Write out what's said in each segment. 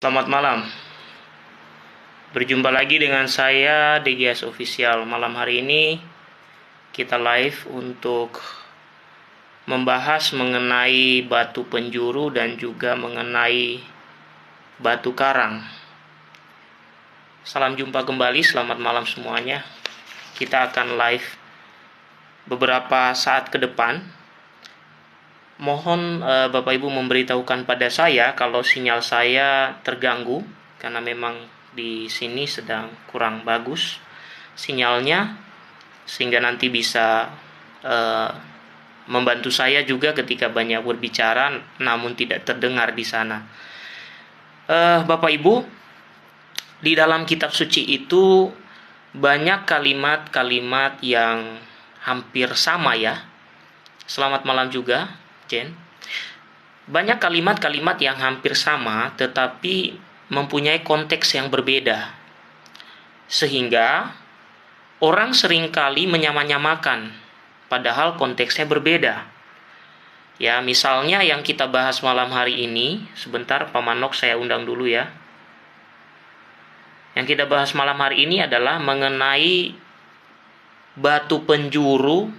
Selamat malam. Berjumpa lagi dengan saya DGS Official. Malam hari ini kita live untuk membahas mengenai batu penjuru dan juga mengenai batu karang. Salam jumpa kembali, selamat malam semuanya. Kita akan live beberapa saat ke depan. Mohon Bapak Ibu memberitahukan pada saya kalau sinyal saya terganggu karena memang di sini sedang kurang bagus sinyalnya, sehingga nanti bisa uh, membantu saya juga ketika banyak berbicara namun tidak terdengar di sana. Bapak Ibu, di dalam kitab suci itu banyak kalimat-kalimat yang hampir sama ya. Selamat malam juga, Jen. Banyak kalimat-kalimat yang hampir sama tetapi mempunyai konteks yang berbeda. Sehingga orang seringkali menyamanyamakan padahal konteksnya berbeda. Ya, misalnya yang kita bahas malam hari ini, sebentar Pak Manok saya undang dulu ya. Yang kita bahas malam hari ini adalah mengenai batu penjuru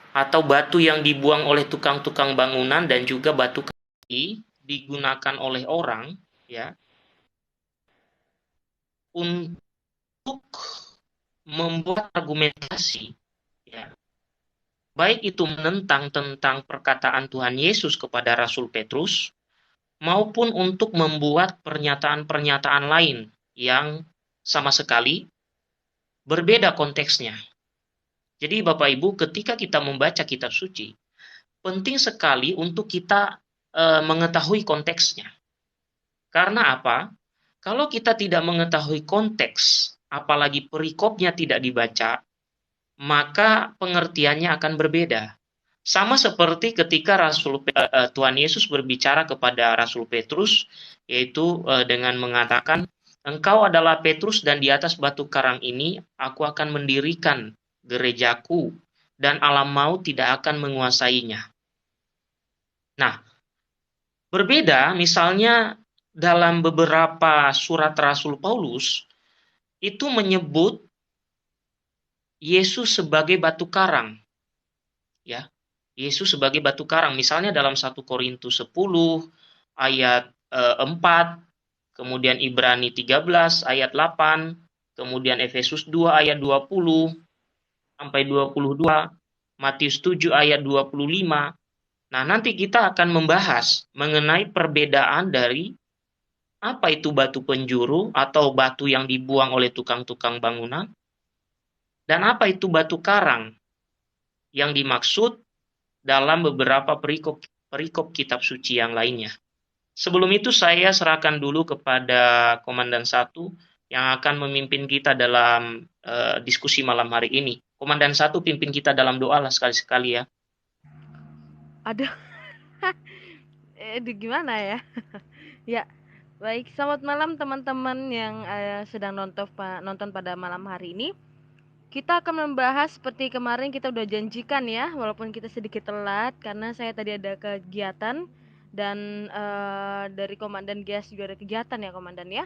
atau batu yang dibuang oleh tukang-tukang bangunan dan juga batu kaki digunakan oleh orang ya untuk membuat argumentasi ya, baik itu menentang tentang perkataan Tuhan Yesus kepada Rasul Petrus maupun untuk membuat pernyataan-pernyataan lain yang sama sekali berbeda konteksnya. Jadi Bapak Ibu, ketika kita membaca kitab suci, penting sekali untuk kita mengetahui konteksnya. Karena apa? Kalau kita tidak mengetahui konteks, apalagi perikopnya tidak dibaca, maka pengertiannya akan berbeda. Sama seperti ketika Tuhan Yesus berbicara kepada Rasul Petrus, yaitu dengan mengatakan, "Engkau adalah Petrus dan di atas batu karang ini aku akan mendirikan gerejaku dan alam maut tidak akan menguasainya." Nah, berbeda misalnya dalam beberapa surat Rasul Paulus itu menyebut Yesus sebagai batu karang, ya. Yesus sebagai batu karang. Misalnya dalam 1 Korintus 10 ayat 4, kemudian Ibrani 13 ayat 8, kemudian Efesus 2 ayat 20 sampai 22, Matius 7 ayat 25. Nah, nanti kita akan membahas mengenai perbedaan dari apa itu batu penjuru atau batu yang dibuang oleh tukang-tukang bangunan dan apa itu batu karang yang dimaksud dalam beberapa perikop kitab suci yang lainnya. Sebelum itu saya serahkan dulu kepada Komandan Satu yang akan memimpin kita dalam diskusi malam hari ini. Komandan Satu pimpin kita dalam doa lah sekali-sekali ya. Aduh, gimana ya? Ya, baik. Selamat malam teman-teman yang sedang nonton pada malam hari ini. Kita akan membahas seperti kemarin kita udah janjikan ya, walaupun kita sedikit telat karena saya tadi ada kegiatan dan dari Komandan Gias juga ada kegiatan ya, Komandan ya. Ya,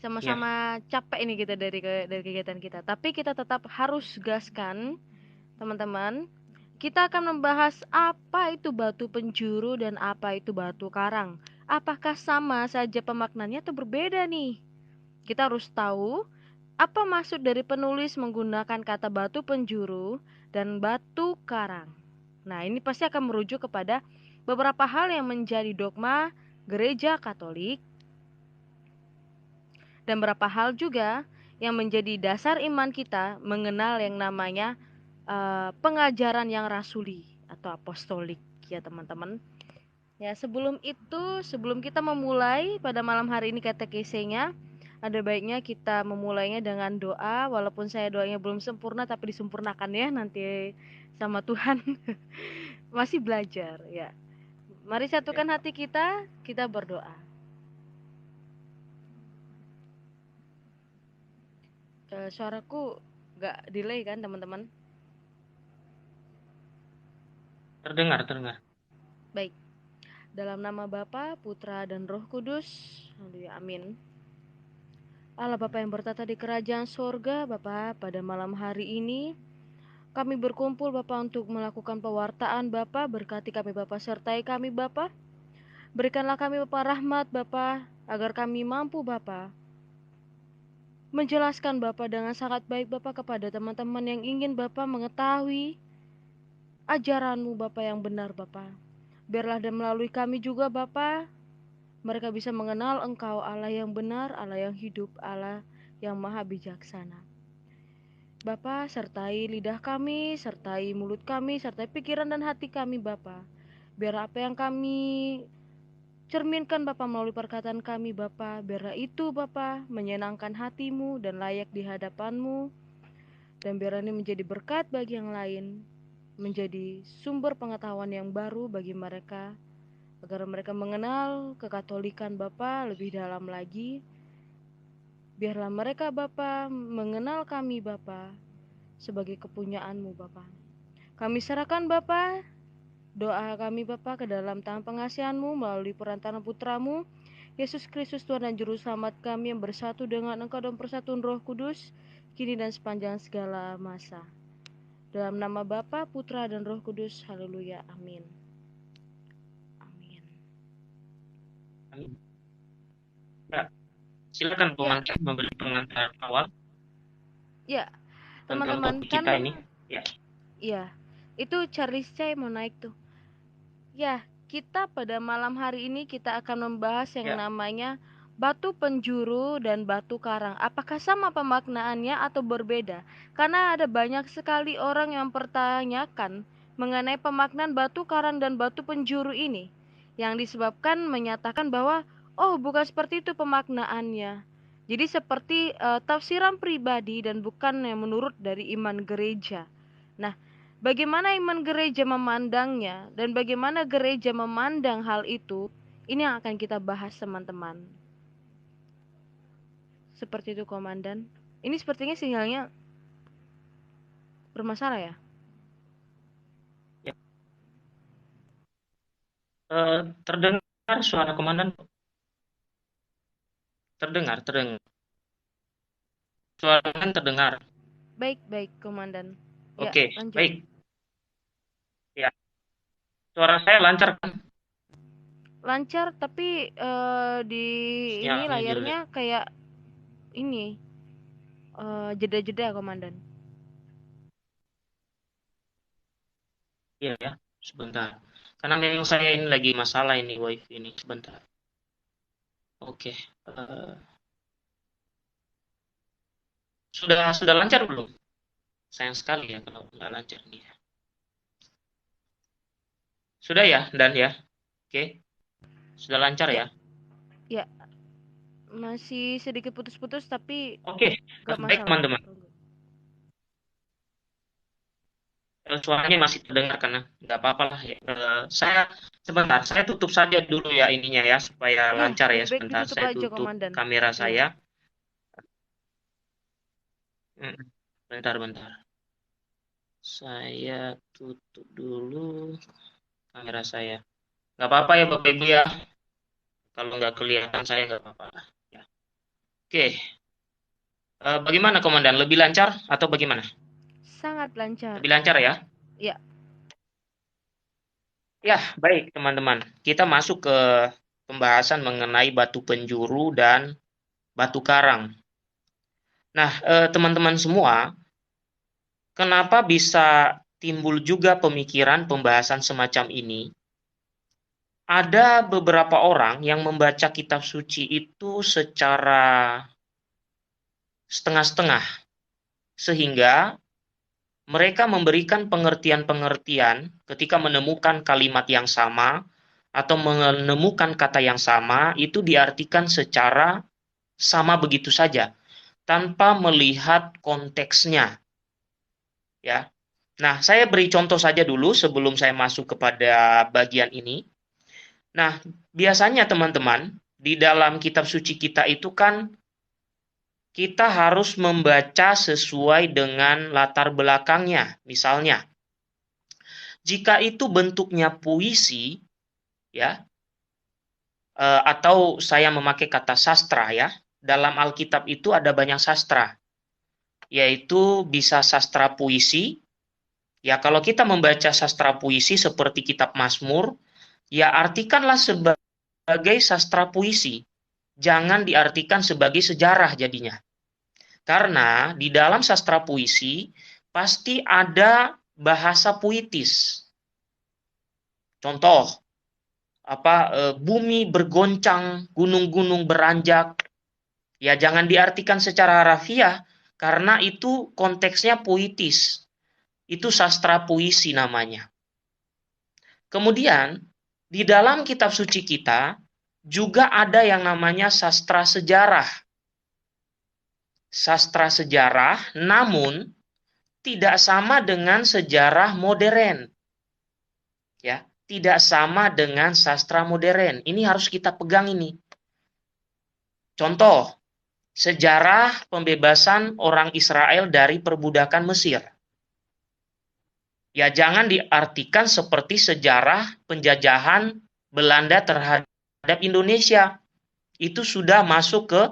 Sama-sama capek ini kita dari kegiatan kita. Tapi kita tetap harus gaskan, teman-teman. Kita akan membahas apa itu batu penjuru dan apa itu batu karang. Apakah sama saja pemaknanya atau berbeda nih? Kita harus tahu apa maksud dari penulis menggunakan kata batu penjuru dan batu karang. Nah, ini pasti akan merujuk kepada beberapa hal yang menjadi dogma gereja Katolik dan beberapa hal juga yang menjadi dasar iman kita mengenal yang namanya pengajaran yang rasuli atau apostolik ya teman-teman. Ya, sebelum itu, sebelum kita memulai pada malam hari ini katekesenya, ada baiknya kita memulainya dengan doa, walaupun saya doanya belum sempurna tapi disempurnakan ya nanti sama Tuhan. Masih belajar ya. Mari ya. satukan hati kita berdoa. Suaraku gak delay kan teman-teman? Terdengar, terdengar. Baik. Dalam nama Bapa, Putra, dan Roh Kudus. Haleluya, amin. Allah Bapa yang bertata di kerajaan sorga, Bapa, pada malam hari ini kami berkumpul Bapa untuk melakukan pewartaan Bapa. Berkati kami Bapa, sertai kami Bapa. Berikanlah kami Bapa rahmat Bapa, agar kami mampu Bapa menjelaskan Bapa dengan sangat baik Bapa kepada teman-teman yang ingin Bapa mengetahui ajaran-Mu Bapa yang benar Bapa. Biarlah dan melalui kami juga Bapa, mereka bisa mengenal Engkau Allah yang benar, Allah yang hidup, Allah yang maha bijaksana. Bapa, sertai lidah kami, sertai mulut kami, sertai pikiran dan hati kami Bapa. Biar apa yang kami cerminkan Bapa melalui perkataan kami Bapa, biarlah itu Bapa menyenangkan hati-Mu dan layak di hadapan-Mu. Dan biar ini menjadi berkat bagi yang lain, menjadi sumber pengetahuan yang baru bagi mereka, agar mereka mengenal kekatolikan Bapa lebih dalam lagi. Biarlah mereka Bapa mengenal kami Bapa sebagai kepunyaan-Mu Bapa. Kami serahkan Bapa doa kami Bapa ke dalam tangan pengasihan-Mu melalui perantaraan Putra-Mu Yesus Kristus Tuhan dan Juru Selamat kami yang bersatu dengan Engkau dalam persatuan Roh Kudus kini dan sepanjang segala masa. Dalam nama Bapa, Putra, dan Roh Kudus. Haleluya. Amin. Amin. Amin. Ya, silakan komandan memberi pengantar awal. Ya, tentang teman-teman topik kan kita ini. Ya. Iya. Itu Charles Cai mau naik tuh. Ya, kita pada malam hari ini kita akan membahas yang namanya batu penjuru dan batu karang. Apakah sama pemaknaannya atau berbeda? Karena ada banyak sekali orang yang pertanyakan mengenai pemaknaan batu karang dan batu penjuru ini, yang disebabkan menyatakan bahwa oh, bukan seperti itu pemaknaannya. Jadi seperti tafsiran pribadi dan bukan yang menurut dari iman gereja. Nah, bagaimana iman gereja memandangnya dan bagaimana gereja memandang hal itu, ini yang akan kita bahas teman-teman. Seperti itu komandan. Ini sepertinya sinyalnya bermasalah ya? Ya. Terdengar suara komandan? Terdengar. Suara komandan terdengar. Baik komandan. Oke, Ya, lanjut. baik. Ya. Suara saya lancar kan? Lancar, tapi di ini Sinyalnya layarnya jelek. kayak ini jeda-jeda komandan. Iya ya, sebentar. Karena memang saya ini lagi masalah ini wifi ini, sebentar. Oke. Sudah lancar belum? Sayang sekali ya kalau nggak lancar nih. Sudah ya, dan ya. Oke. Sudah lancar ya? Ya, masih sedikit putus-putus tapi Oke, gak baik masalah. teman-teman. Suaranya masih terdengar karena nggak apa-apa lah ya. Saya tutup saja dulu ya ininya ya supaya Ya, lancar ya. lebih baik Sebentar, ditutup saya aja tutup komandan. kamera Iya. saya. Bentar. Saya tutup dulu kamera saya. Nggak apa-apa ya Bapak Ibu ya. Kalau nggak kelihatan saya nggak apa-apa lah. Ya. Oke. Bagaimana Komandan? Lebih lancar atau bagaimana? Sangat lancar. Lebih lancar ya? Ya. Ya, baik teman-teman. Kita masuk ke pembahasan mengenai batu penjuru dan batu karang. Nah, teman-teman semua, kenapa bisa timbul juga pemikiran pembahasan semacam ini? Ada beberapa orang yang membaca kitab suci itu secara setengah-setengah, sehingga mereka memberikan pengertian-pengertian ketika menemukan kalimat yang sama atau menemukan kata yang sama, itu diartikan secara sama begitu saja, tanpa melihat konteksnya. Ya. Nah, saya beri contoh saja dulu sebelum saya masuk kepada bagian ini. Nah, biasanya teman-teman, di dalam kitab suci kita itu kan kita harus membaca sesuai dengan latar belakangnya. Misalnya, jika itu bentuknya puisi, ya, atau saya memakai kata sastra ya. Dalam Alkitab itu ada banyak sastra, yaitu bisa sastra puisi. Ya, kalau kita membaca sastra puisi seperti kitab Mazmur, ya artikanlah sebagai sastra puisi. Jangan diartikan sebagai sejarah jadinya. Karena di dalam sastra puisi pasti ada bahasa puitis. Contoh, bumi bergoncang, gunung-gunung beranjak. Ya jangan diartikan secara harafiah karena itu konteksnya puitis. Itu sastra puisi namanya. Kemudian di dalam kitab suci kita juga ada yang namanya sastra sejarah. Sastra sejarah namun tidak sama dengan sejarah modern. Ya, tidak sama dengan sastra modern. Ini harus kita pegang ini. Contoh, sejarah pembebasan orang Israel dari perbudakan Mesir. Ya jangan diartikan seperti sejarah penjajahan Belanda terhadap Indonesia. Itu sudah masuk ke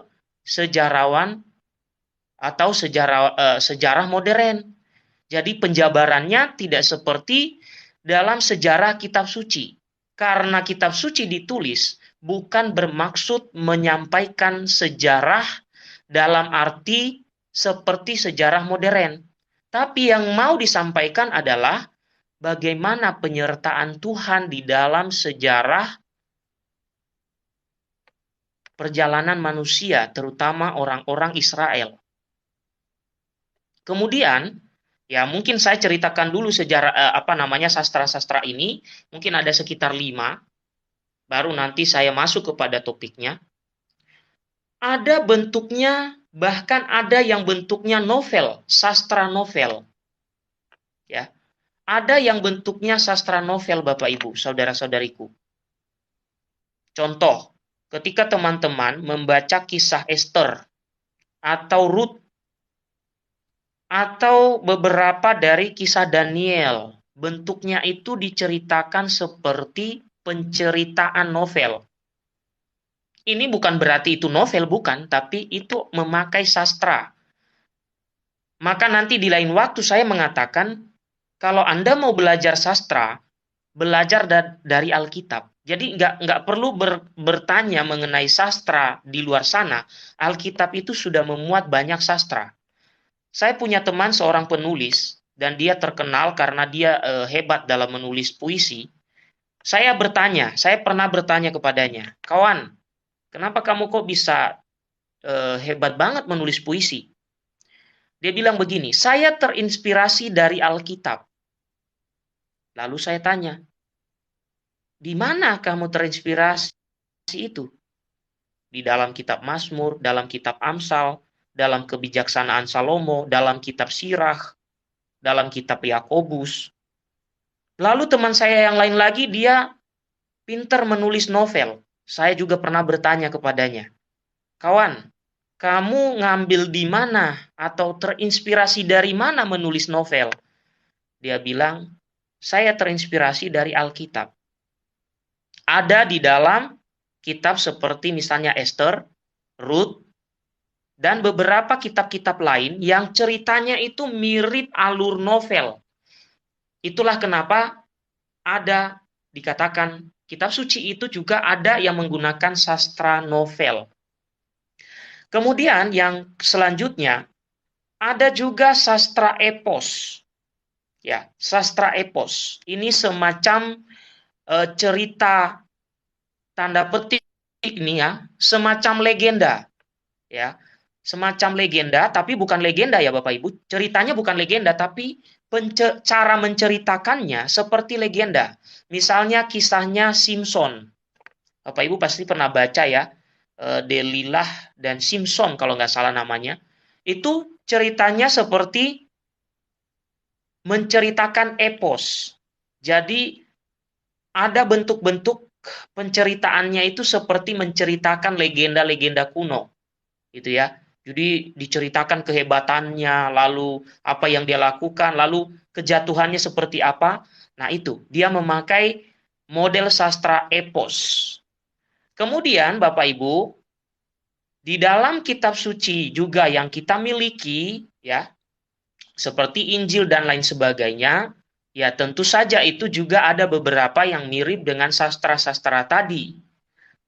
sejarawan atau sejarah modern. Jadi penjabarannya tidak seperti dalam sejarah kitab suci. Karena kitab suci ditulis bukan bermaksud menyampaikan sejarah dalam arti seperti sejarah modern. Tapi yang mau disampaikan adalah bagaimana penyertaan Tuhan di dalam sejarah perjalanan manusia, terutama orang-orang Israel. Kemudian, ya mungkin saya ceritakan dulu sejarah sastra-sastra ini, mungkin ada sekitar 5, baru nanti saya masuk kepada topiknya. Ada bentuknya, bahkan ada yang bentuknya novel, sastra novel. Ya. Ada yang bentuknya sastra novel Bapak Ibu, saudara-saudariku. Contoh, ketika teman-teman membaca kisah Esther atau Ruth atau beberapa dari kisah Daniel, bentuknya itu diceritakan seperti penceritaan novel. Ini bukan berarti itu novel, bukan, tapi itu memakai sastra. Maka nanti di lain waktu saya mengatakan, kalau Anda mau belajar sastra, belajar dari Alkitab. Jadi nggak perlu bertanya mengenai sastra di luar sana. Alkitab itu sudah memuat banyak sastra. Saya punya teman seorang penulis, dan dia terkenal karena dia hebat dalam menulis puisi. Saya pernah bertanya kepadanya, kawan, kenapa kamu kok bisa hebat banget menulis puisi? Dia bilang begini, saya terinspirasi dari Alkitab. Lalu saya tanya, di mana kamu terinspirasi itu? Di dalam kitab Mazmur, dalam kitab Amsal, dalam kebijaksanaan Salomo, dalam kitab Sirach, dalam kitab Yakobus. Lalu teman saya yang lain lagi, dia pintar menulis novel. Saya juga pernah bertanya kepadanya, kawan, kamu ngambil di mana atau terinspirasi dari mana menulis novel? Dia bilang, saya terinspirasi dari Alkitab. Ada di dalam kitab seperti misalnya Esther, Ruth, dan beberapa kitab-kitab lain yang ceritanya itu mirip alur novel. Itulah kenapa ada dikatakan kitab suci itu juga ada yang menggunakan sastra novel. Kemudian yang selanjutnya ada juga sastra epos. Ya, sastra epos. Ini semacam cerita tanda petik ini ya, semacam legenda. Ya, semacam legenda, tapi bukan legenda ya Bapak Ibu. Ceritanya bukan legenda, tapi cara menceritakannya seperti legenda. Misalnya kisahnya Simpson. Bapak Ibu pasti pernah baca ya, Delilah dan Simpson kalau nggak salah namanya. Itu ceritanya seperti menceritakan epos. Jadi ada bentuk-bentuk penceritaannya itu seperti menceritakan legenda-legenda kuno. Gitu ya. Jadi diceritakan kehebatannya, lalu apa yang dia lakukan, lalu kejatuhannya seperti apa. Nah itu, dia memakai model sastra epos. Kemudian Bapak Ibu, di dalam kitab suci juga yang kita miliki, ya, seperti Injil dan lain sebagainya, ya tentu saja itu juga ada beberapa yang mirip dengan sastra-sastra tadi,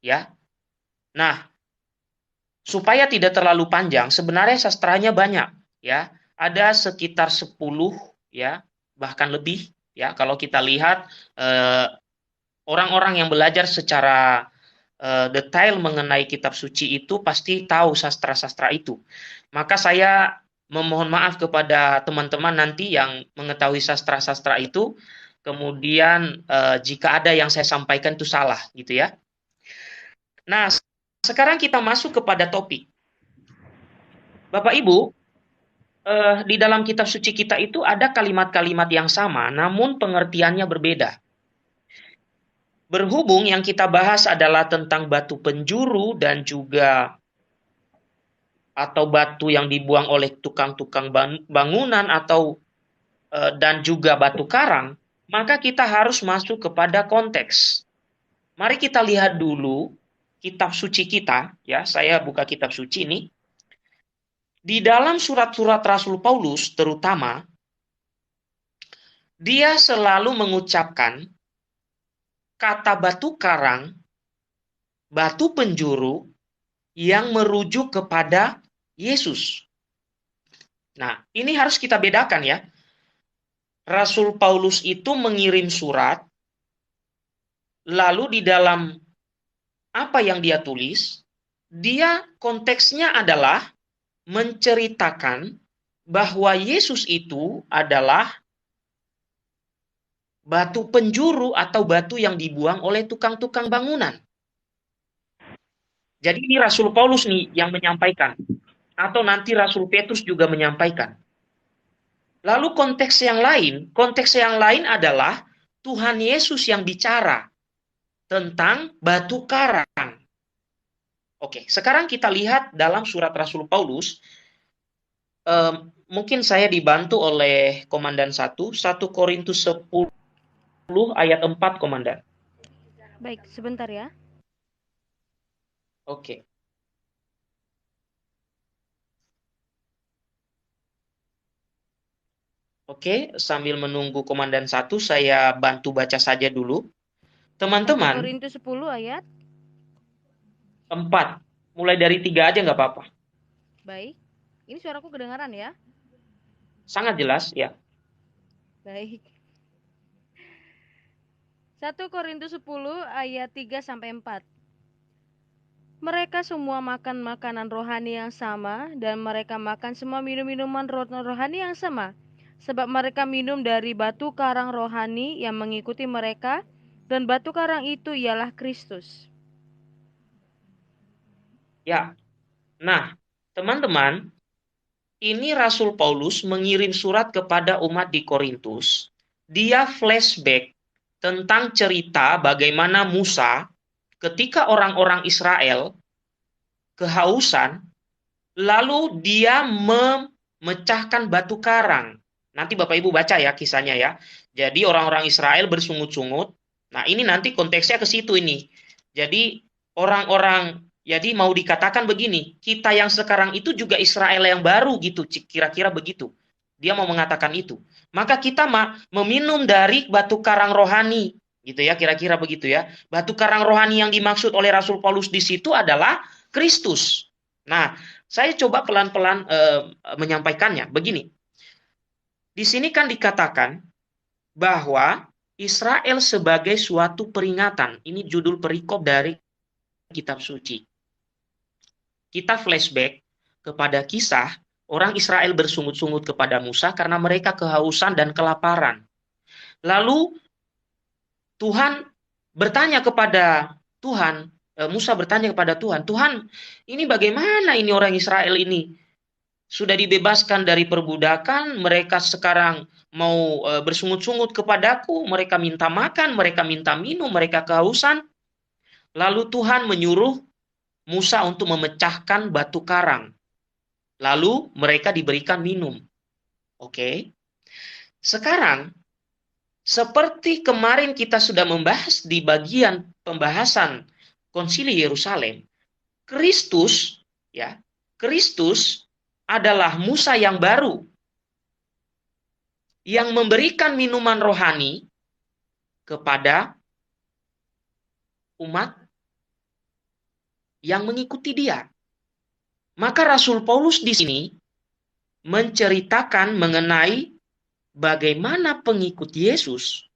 ya. Nah, supaya tidak terlalu panjang, sebenarnya sastranya banyak, ya. Ada sekitar 10, ya, bahkan lebih, ya. Kalau kita lihat orang-orang yang belajar secara detail mengenai kitab suci itu pasti tahu sastra-sastra itu. Maka saya memohon maaf kepada teman-teman nanti yang mengetahui sastra-sastra itu, kemudian jika ada yang saya sampaikan itu salah, gitu ya. Nah, sekarang kita masuk kepada topik. Bapak Ibu, di dalam kitab suci kita itu ada kalimat-kalimat yang sama, namun pengertiannya berbeda. Berhubung yang kita bahas adalah tentang batu penjuru dan juga atau batu yang dibuang oleh tukang-tukang bangunan atau dan juga batu karang, maka kita harus masuk kepada konteks. Mari kita lihat dulu kitab suci kita, ya, saya buka kitab suci ini. Di dalam surat-surat Rasul Paulus terutama, dia selalu mengucapkan kata batu karang, batu penjuru yang merujuk kepada Yesus. Nah, ini harus kita bedakan ya. Rasul Paulus itu mengirim surat, lalu di dalam apa yang dia tulis, dia konteksnya adalah menceritakan bahwa Yesus itu adalah batu penjuru atau batu yang dibuang oleh tukang-tukang bangunan. Jadi ini Rasul Paulus nih yang menyampaikan. Atau nanti Rasul Petrus juga menyampaikan. Lalu konteks yang lain adalah Tuhan Yesus yang bicara tentang batu karang. Oke, sekarang kita lihat dalam surat Rasul Paulus. Mungkin saya dibantu oleh Komandan 1 Korintus 10 ayat 4, Komandan. Baik, sebentar ya. Oke. Oke, sambil menunggu Komandan 1, saya bantu baca saja dulu. 1 Teman-teman, Korintus 10 ayat 4. Mulai dari 3 aja nggak apa-apa. baik. Ini suaraku kedengaran ya? Sangat jelas, ya. Baik. 1 Korintus 10 ayat 3 sampai 4. Mereka semua makan makanan rohani yang sama dan mereka makan semua minum minuman rohani yang sama, sebab mereka minum dari batu karang rohani yang mengikuti mereka, dan batu karang itu ialah Kristus. Ya. Nah, teman-teman, ini Rasul Paulus mengirim surat kepada umat di Korintus. Dia flashback tentang cerita bagaimana Musa ketika orang-orang Israel kehausan, lalu dia memecahkan batu karang. Nanti Bapak Ibu baca ya kisahnya ya. Jadi orang-orang Israel bersungut-sungut. Nah, ini nanti konteksnya ke situ ini. Jadi jadi mau dikatakan begini, kita yang sekarang itu juga Israel yang baru gitu, kira-kira begitu. Dia mau mengatakan itu. Maka kita meminum dari batu karang rohani, gitu ya, kira-kira begitu ya. Batu karang rohani yang dimaksud oleh Rasul Paulus di situ adalah Kristus. Nah, saya coba pelan-pelan menyampaikannya. Begini, di sini kan dikatakan bahwa Israel sebagai suatu peringatan. Ini judul perikop dari kitab suci. Kita flashback kepada kisah orang Israel bersungut-sungut kepada Musa karena mereka kehausan dan kelaparan. Lalu Tuhan bertanya kepada Tuhan, Musa bertanya kepada Tuhan, Tuhan, ini bagaimana ini orang Israel ini? Sudah dibebaskan dari perbudakan, mereka sekarang mau bersungut-sungut kepadaku, mereka minta makan, mereka minta minum, mereka kehausan. Lalu Tuhan menyuruh Musa untuk memecahkan batu karang. Lalu mereka diberikan minum. Oke. Sekarang, seperti kemarin kita sudah membahas di bagian pembahasan Konsili Yerusalem, Kristus, ya, Kristus adalah Musa yang baru yang memberikan minuman rohani kepada umat yang mengikuti dia. Maka Rasul Paulus di sini menceritakan mengenai bagaimana pengikut Yesus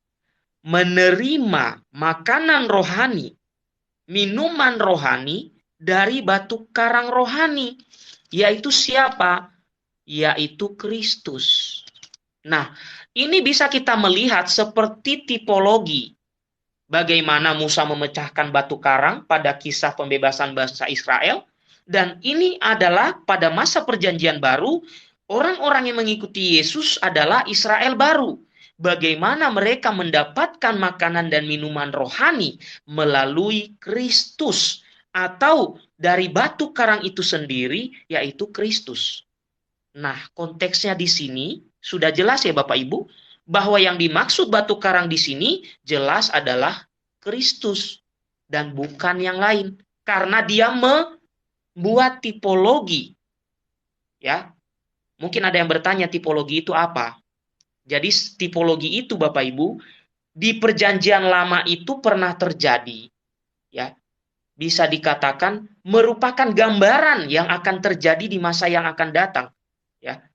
menerima makanan rohani, minuman rohani dari batu karang rohani, yaitu siapa? Yaitu Kristus. Nah, ini bisa kita melihat seperti tipologi bagaimana Musa memecahkan batu karang pada kisah pembebasan bangsa Israel. Dan ini adalah pada masa perjanjian baru, orang-orang yang mengikuti Yesus adalah Israel baru. Bagaimana mereka mendapatkan makanan dan minuman rohani melalui Kristus. Atau dari batu karang itu sendiri, yaitu Kristus. Nah, konteksnya di sini sudah jelas ya Bapak Ibu, bahwa yang dimaksud batu karang di sini jelas adalah Kristus dan bukan yang lain. Karena dia buat tipologi. Ya. Mungkin ada yang bertanya tipologi itu apa? Jadi tipologi itu Bapak Ibu di perjanjian lama itu pernah terjadi. Ya. Bisa dikatakan merupakan gambaran yang akan terjadi di masa yang akan datang. Ya.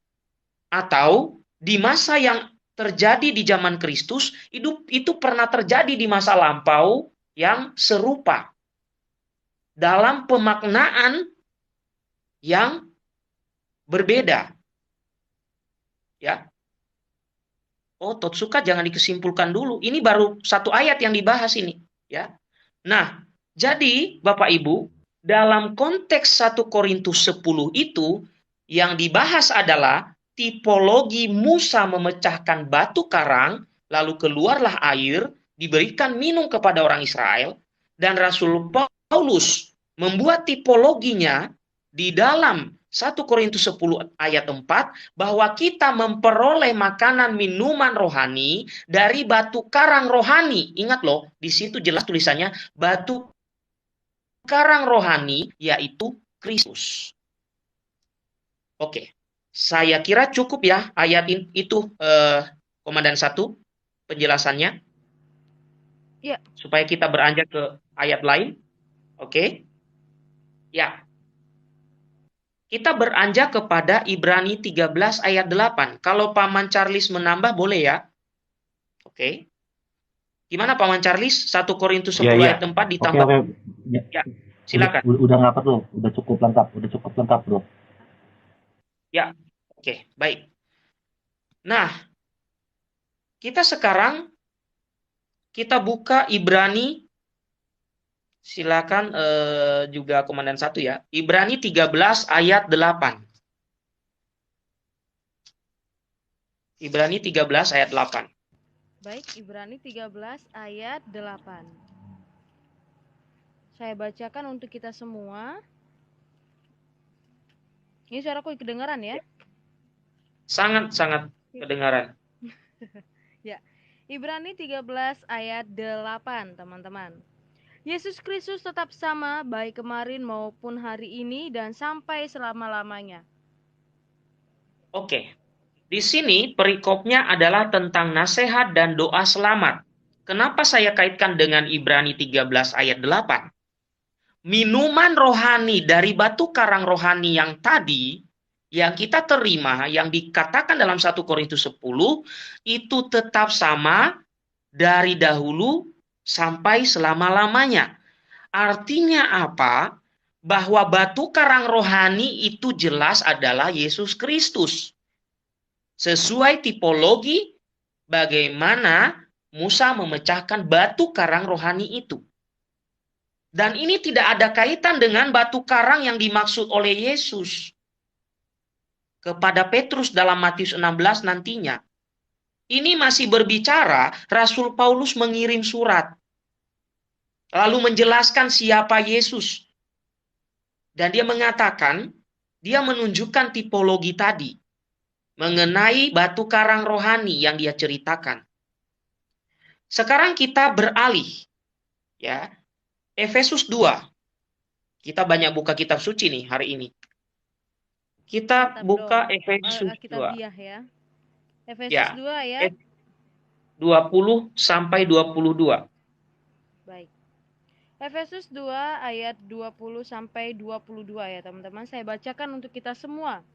Atau di masa yang terjadi di zaman Kristus itu pernah terjadi di masa lampau yang serupa. Dalam pemaknaan yang berbeda. Ya. Oh, Totsuka jangan dikesimpulkan dulu. Ini baru satu ayat yang dibahas ini, ya. Nah, jadi Bapak Ibu, dalam konteks 1 Korintus 10 itu yang dibahas adalah tipologi Musa memecahkan batu karang, lalu keluarlah air, diberikan minum kepada orang Israel, dan Rasul Paulus membuat tipologinya di dalam 1 Korintus 10 ayat 4 bahwa kita memperoleh makanan minuman rohani dari batu karang rohani. Ingat loh, di situ jelas tulisannya batu karang rohani yaitu Kristus. Oke, saya kira cukup ya ayat itu Komandan 1 penjelasannya. Ya. Supaya kita beranjak ke ayat lain. Oke. Ya. Kita beranjak kepada Ibrani 13 ayat 8. Kalau Paman Charles menambah boleh ya? Oke. Gimana Paman Charles? 1 Korintus 10 ayat 4 ditambah. Oke. Ya, silakan. Udah nggak perlu, udah cukup lengkap, Bro. Ya, oke, baik. Nah, kita sekarang kita buka Ibrani. Silakan juga Komandan 1 ya. Ibrani 13 ayat 8. Ibrani 13 ayat 8. Baik, Ibrani 13 ayat 8. Saya bacakan untuk kita semua. Ini suaraku kedengaran ya? Sangat kedengaran. Ya. Ibrani 13 ayat 8, teman-teman. Yesus Kristus tetap sama baik kemarin maupun hari ini dan sampai selama-lamanya. Oke. Di sini perikopnya adalah tentang nasihat dan doa selamat. Kenapa saya kaitkan dengan Ibrani 13 ayat 8? Minuman rohani dari batu karang rohani yang tadi, yang kita terima, yang dikatakan dalam 1 Korintus 10, itu tetap sama dari dahulu sampai selama-lamanya. Artinya apa? Bahwa batu karang rohani itu jelas adalah Yesus Kristus. Sesuai tipologi bagaimana Musa memecahkan batu karang rohani itu. Dan ini tidak ada kaitan dengan batu karang yang dimaksud oleh Yesus kepada Petrus dalam Matius 16 nantinya. Ini masih berbicara Rasul Paulus mengirim surat. Lalu menjelaskan siapa Yesus. Dan dia mengatakan, dia menunjukkan tipologi tadi. Mengenai batu karang rohani yang dia ceritakan. Sekarang kita beralih. Ya. Efesus 2. Kita banyak buka kitab suci nih hari ini. Kita Kitab buka dong. Efesus 2. Alkitabiah ya. Efesus Ya, 2 ayat 20 sampai 22. baik. Efesus 2 ayat 20 sampai 22 ya teman-teman. Saya bacakan untuk kita semua.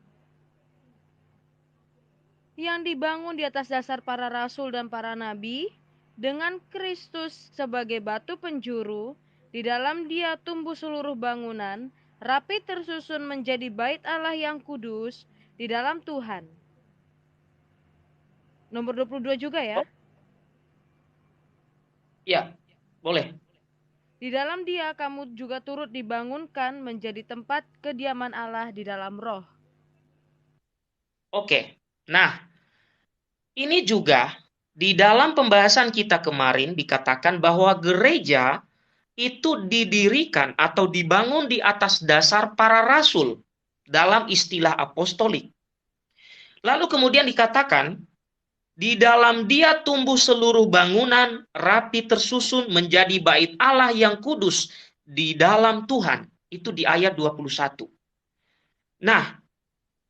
Yang dibangun di atas dasar para rasul dan para nabi, dengan Kristus sebagai batu penjuru, di dalam Dia tumbuh seluruh bangunan, rapi tersusun menjadi bait Allah yang kudus di dalam Tuhan. Nomor 22 juga ya. Ya, boleh. Di dalam Dia kamu juga turut dibangunkan menjadi tempat kediaman Allah di dalam Roh. Oke. Nah, ini juga di dalam pembahasan kita kemarin dikatakan bahwa gereja itu didirikan atau dibangun di atas dasar para rasul dalam istilah apostolik. Lalu kemudian dikatakan, di dalam Dia tumbuh seluruh bangunan rapi tersusun menjadi bait Allah yang kudus di dalam Tuhan. Itu di ayat 21. Nah,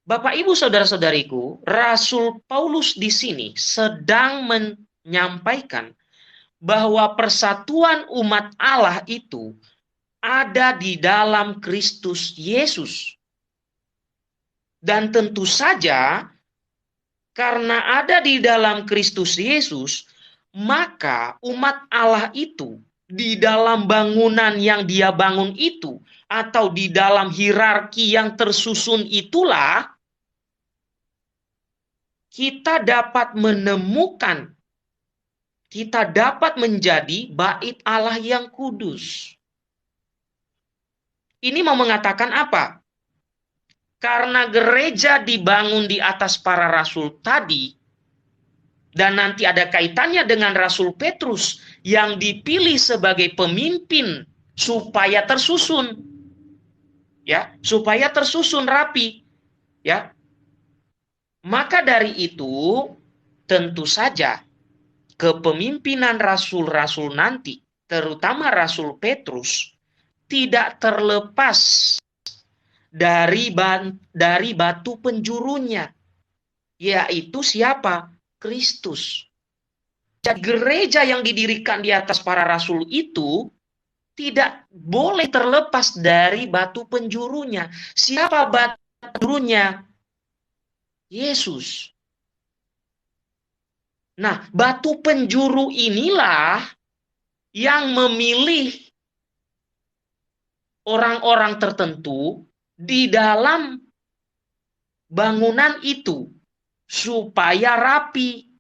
Bapak Ibu Saudara-saudariku, Rasul Paulus di sini sedang menyampaikan bahwa persatuan umat Allah itu ada di dalam Kristus Yesus. Dan tentu saja karena ada di dalam Kristus Yesus, maka umat Allah itu di dalam bangunan yang Dia bangun itu atau di dalam hierarki yang tersusun itulah kita dapat menemukan, kita dapat menjadi bait Allah yang kudus. Ini mau mengatakan apa? Karena gereja dibangun di atas para rasul tadi, dan nanti ada kaitannya dengan Rasul Petrus yang dipilih sebagai pemimpin supaya tersusun, ya, supaya tersusun rapi, ya. Maka dari itu, tentu saja kepemimpinan rasul-rasul nanti, terutama Rasul Petrus, tidak terlepas dari batu penjurunya, yaitu siapa? Kristus. Jadi gereja yang didirikan di atas para rasul itu tidak boleh terlepas dari batu penjurunya. Siapa batu penjurunya? Yesus. Nah, batu penjuru inilah yang memilih orang-orang tertentu di dalam bangunan itu supaya rapi,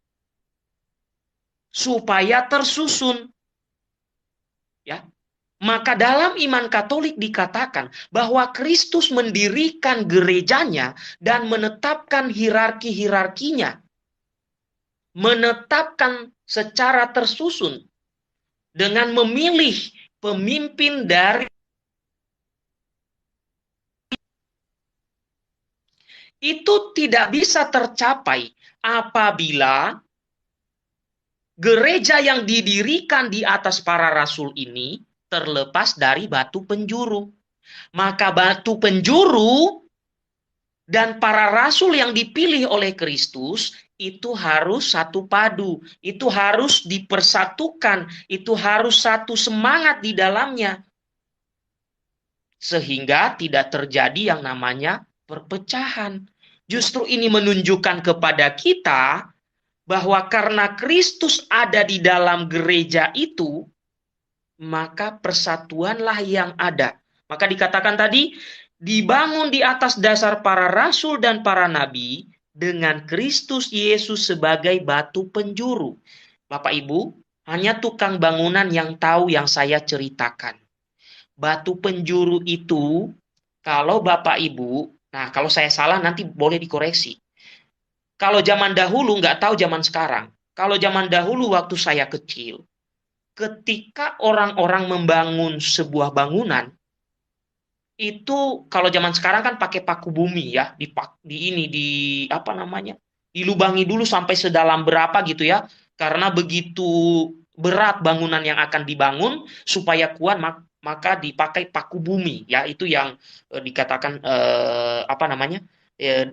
supaya tersusun. Ya. Maka dalam iman Katolik dikatakan bahwa Kristus mendirikan gerejanya dan menetapkan hierarki-hierarkinya. Menetapkan secara tersusun dengan memilih pemimpin dari itu tidak bisa tercapai apabila gereja yang didirikan di atas para rasul ini terlepas dari batu penjuru. Maka batu penjuru dan para rasul yang dipilih oleh Kristus itu harus satu padu, itu harus dipersatukan, itu harus satu semangat di dalamnya. Sehingga tidak terjadi yang namanya perpecahan. Justru ini menunjukkan kepada kita bahwa karena Kristus ada di dalam gereja itu, maka persatuanlah yang ada. Maka dikatakan tadi, dibangun di atas dasar para rasul dan para nabi dengan Kristus Yesus sebagai batu penjuru. Bapak Ibu, hanya tukang bangunan yang tahu yang saya ceritakan. Batu penjuru itu, kalau Bapak Ibu, nah kalau saya salah nanti boleh dikoreksi. Kalau zaman dahulu, nggak tahu zaman sekarang. Kalau zaman dahulu waktu saya kecil, ketika orang-orang membangun sebuah bangunan, itu kalau zaman sekarang kan pakai paku bumi ya, dilubangi dulu sampai sedalam berapa gitu ya, karena begitu berat bangunan yang akan dibangun supaya kuat maka dipakai paku bumi, ya itu yang dikatakan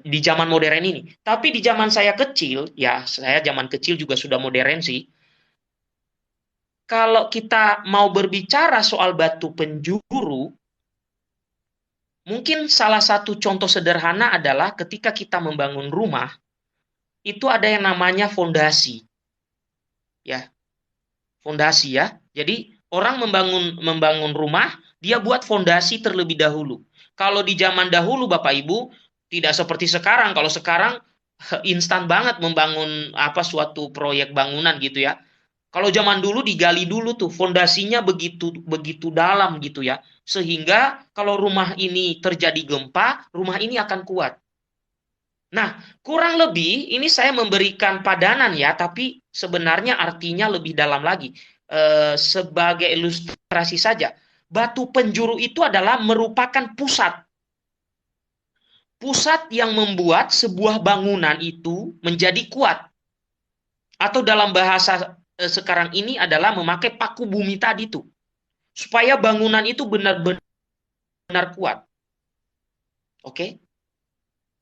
di zaman modern ini. Tapi di zaman saya kecil, ya saya zaman kecil juga sudah modern sih. Kalau kita mau berbicara soal batu penjuru, mungkin salah satu contoh sederhana adalah ketika kita membangun rumah, itu ada yang namanya fondasi. Ya, fondasi ya. Jadi orang membangun rumah, dia buat fondasi terlebih dahulu. Kalau di zaman dahulu Bapak Ibu tidak seperti sekarang. Kalau sekarang instan banget membangun suatu proyek bangunan gitu ya. Kalau zaman dulu digali dulu tuh fondasinya begitu begitu dalam gitu ya. Sehingga kalau rumah ini terjadi gempa, rumah ini akan kuat. Nah, kurang lebih ini saya memberikan padanan ya, tapi sebenarnya artinya lebih dalam lagi. Sebagai ilustrasi saja, batu penjuru itu adalah merupakan pusat yang membuat sebuah bangunan itu menjadi kuat. Atau dalam bahasa sekarang ini adalah memakai paku bumi tadi tuh, supaya bangunan itu benar-benar kuat. Oke?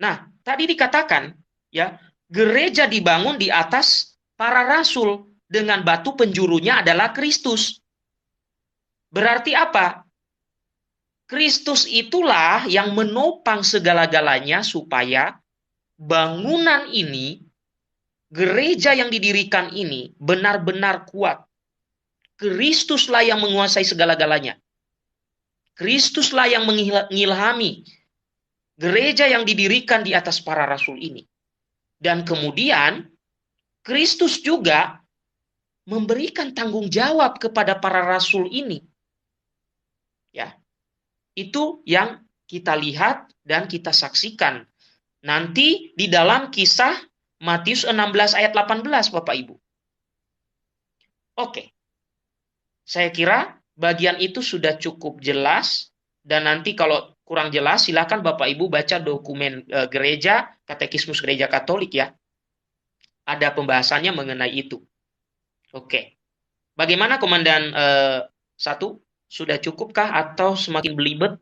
Nah, tadi dikatakan ya, gereja dibangun di atas para rasul dengan batu penjurunya adalah Kristus. Berarti apa? Kristus itulah yang menopang segala-galanya supaya bangunan ini, gereja yang didirikan ini benar-benar kuat. Kristuslah yang menguasai segala-galanya. Kristuslah yang mengilhami gereja yang didirikan di atas para rasul ini. Dan kemudian Kristus juga memberikan tanggung jawab kepada para rasul ini. Ya. Itu yang kita lihat dan kita saksikan nanti di dalam kisah Matius 16 ayat 18 Bapak Ibu. Oke. Saya kira bagian itu sudah cukup jelas, dan nanti kalau kurang jelas silakan Bapak Ibu baca dokumen gereja, Katekismus Gereja Katolik ya. Ada pembahasannya mengenai itu. Oke. Bagaimana Komandan 1? Sudah cukupkah atau semakin belibet?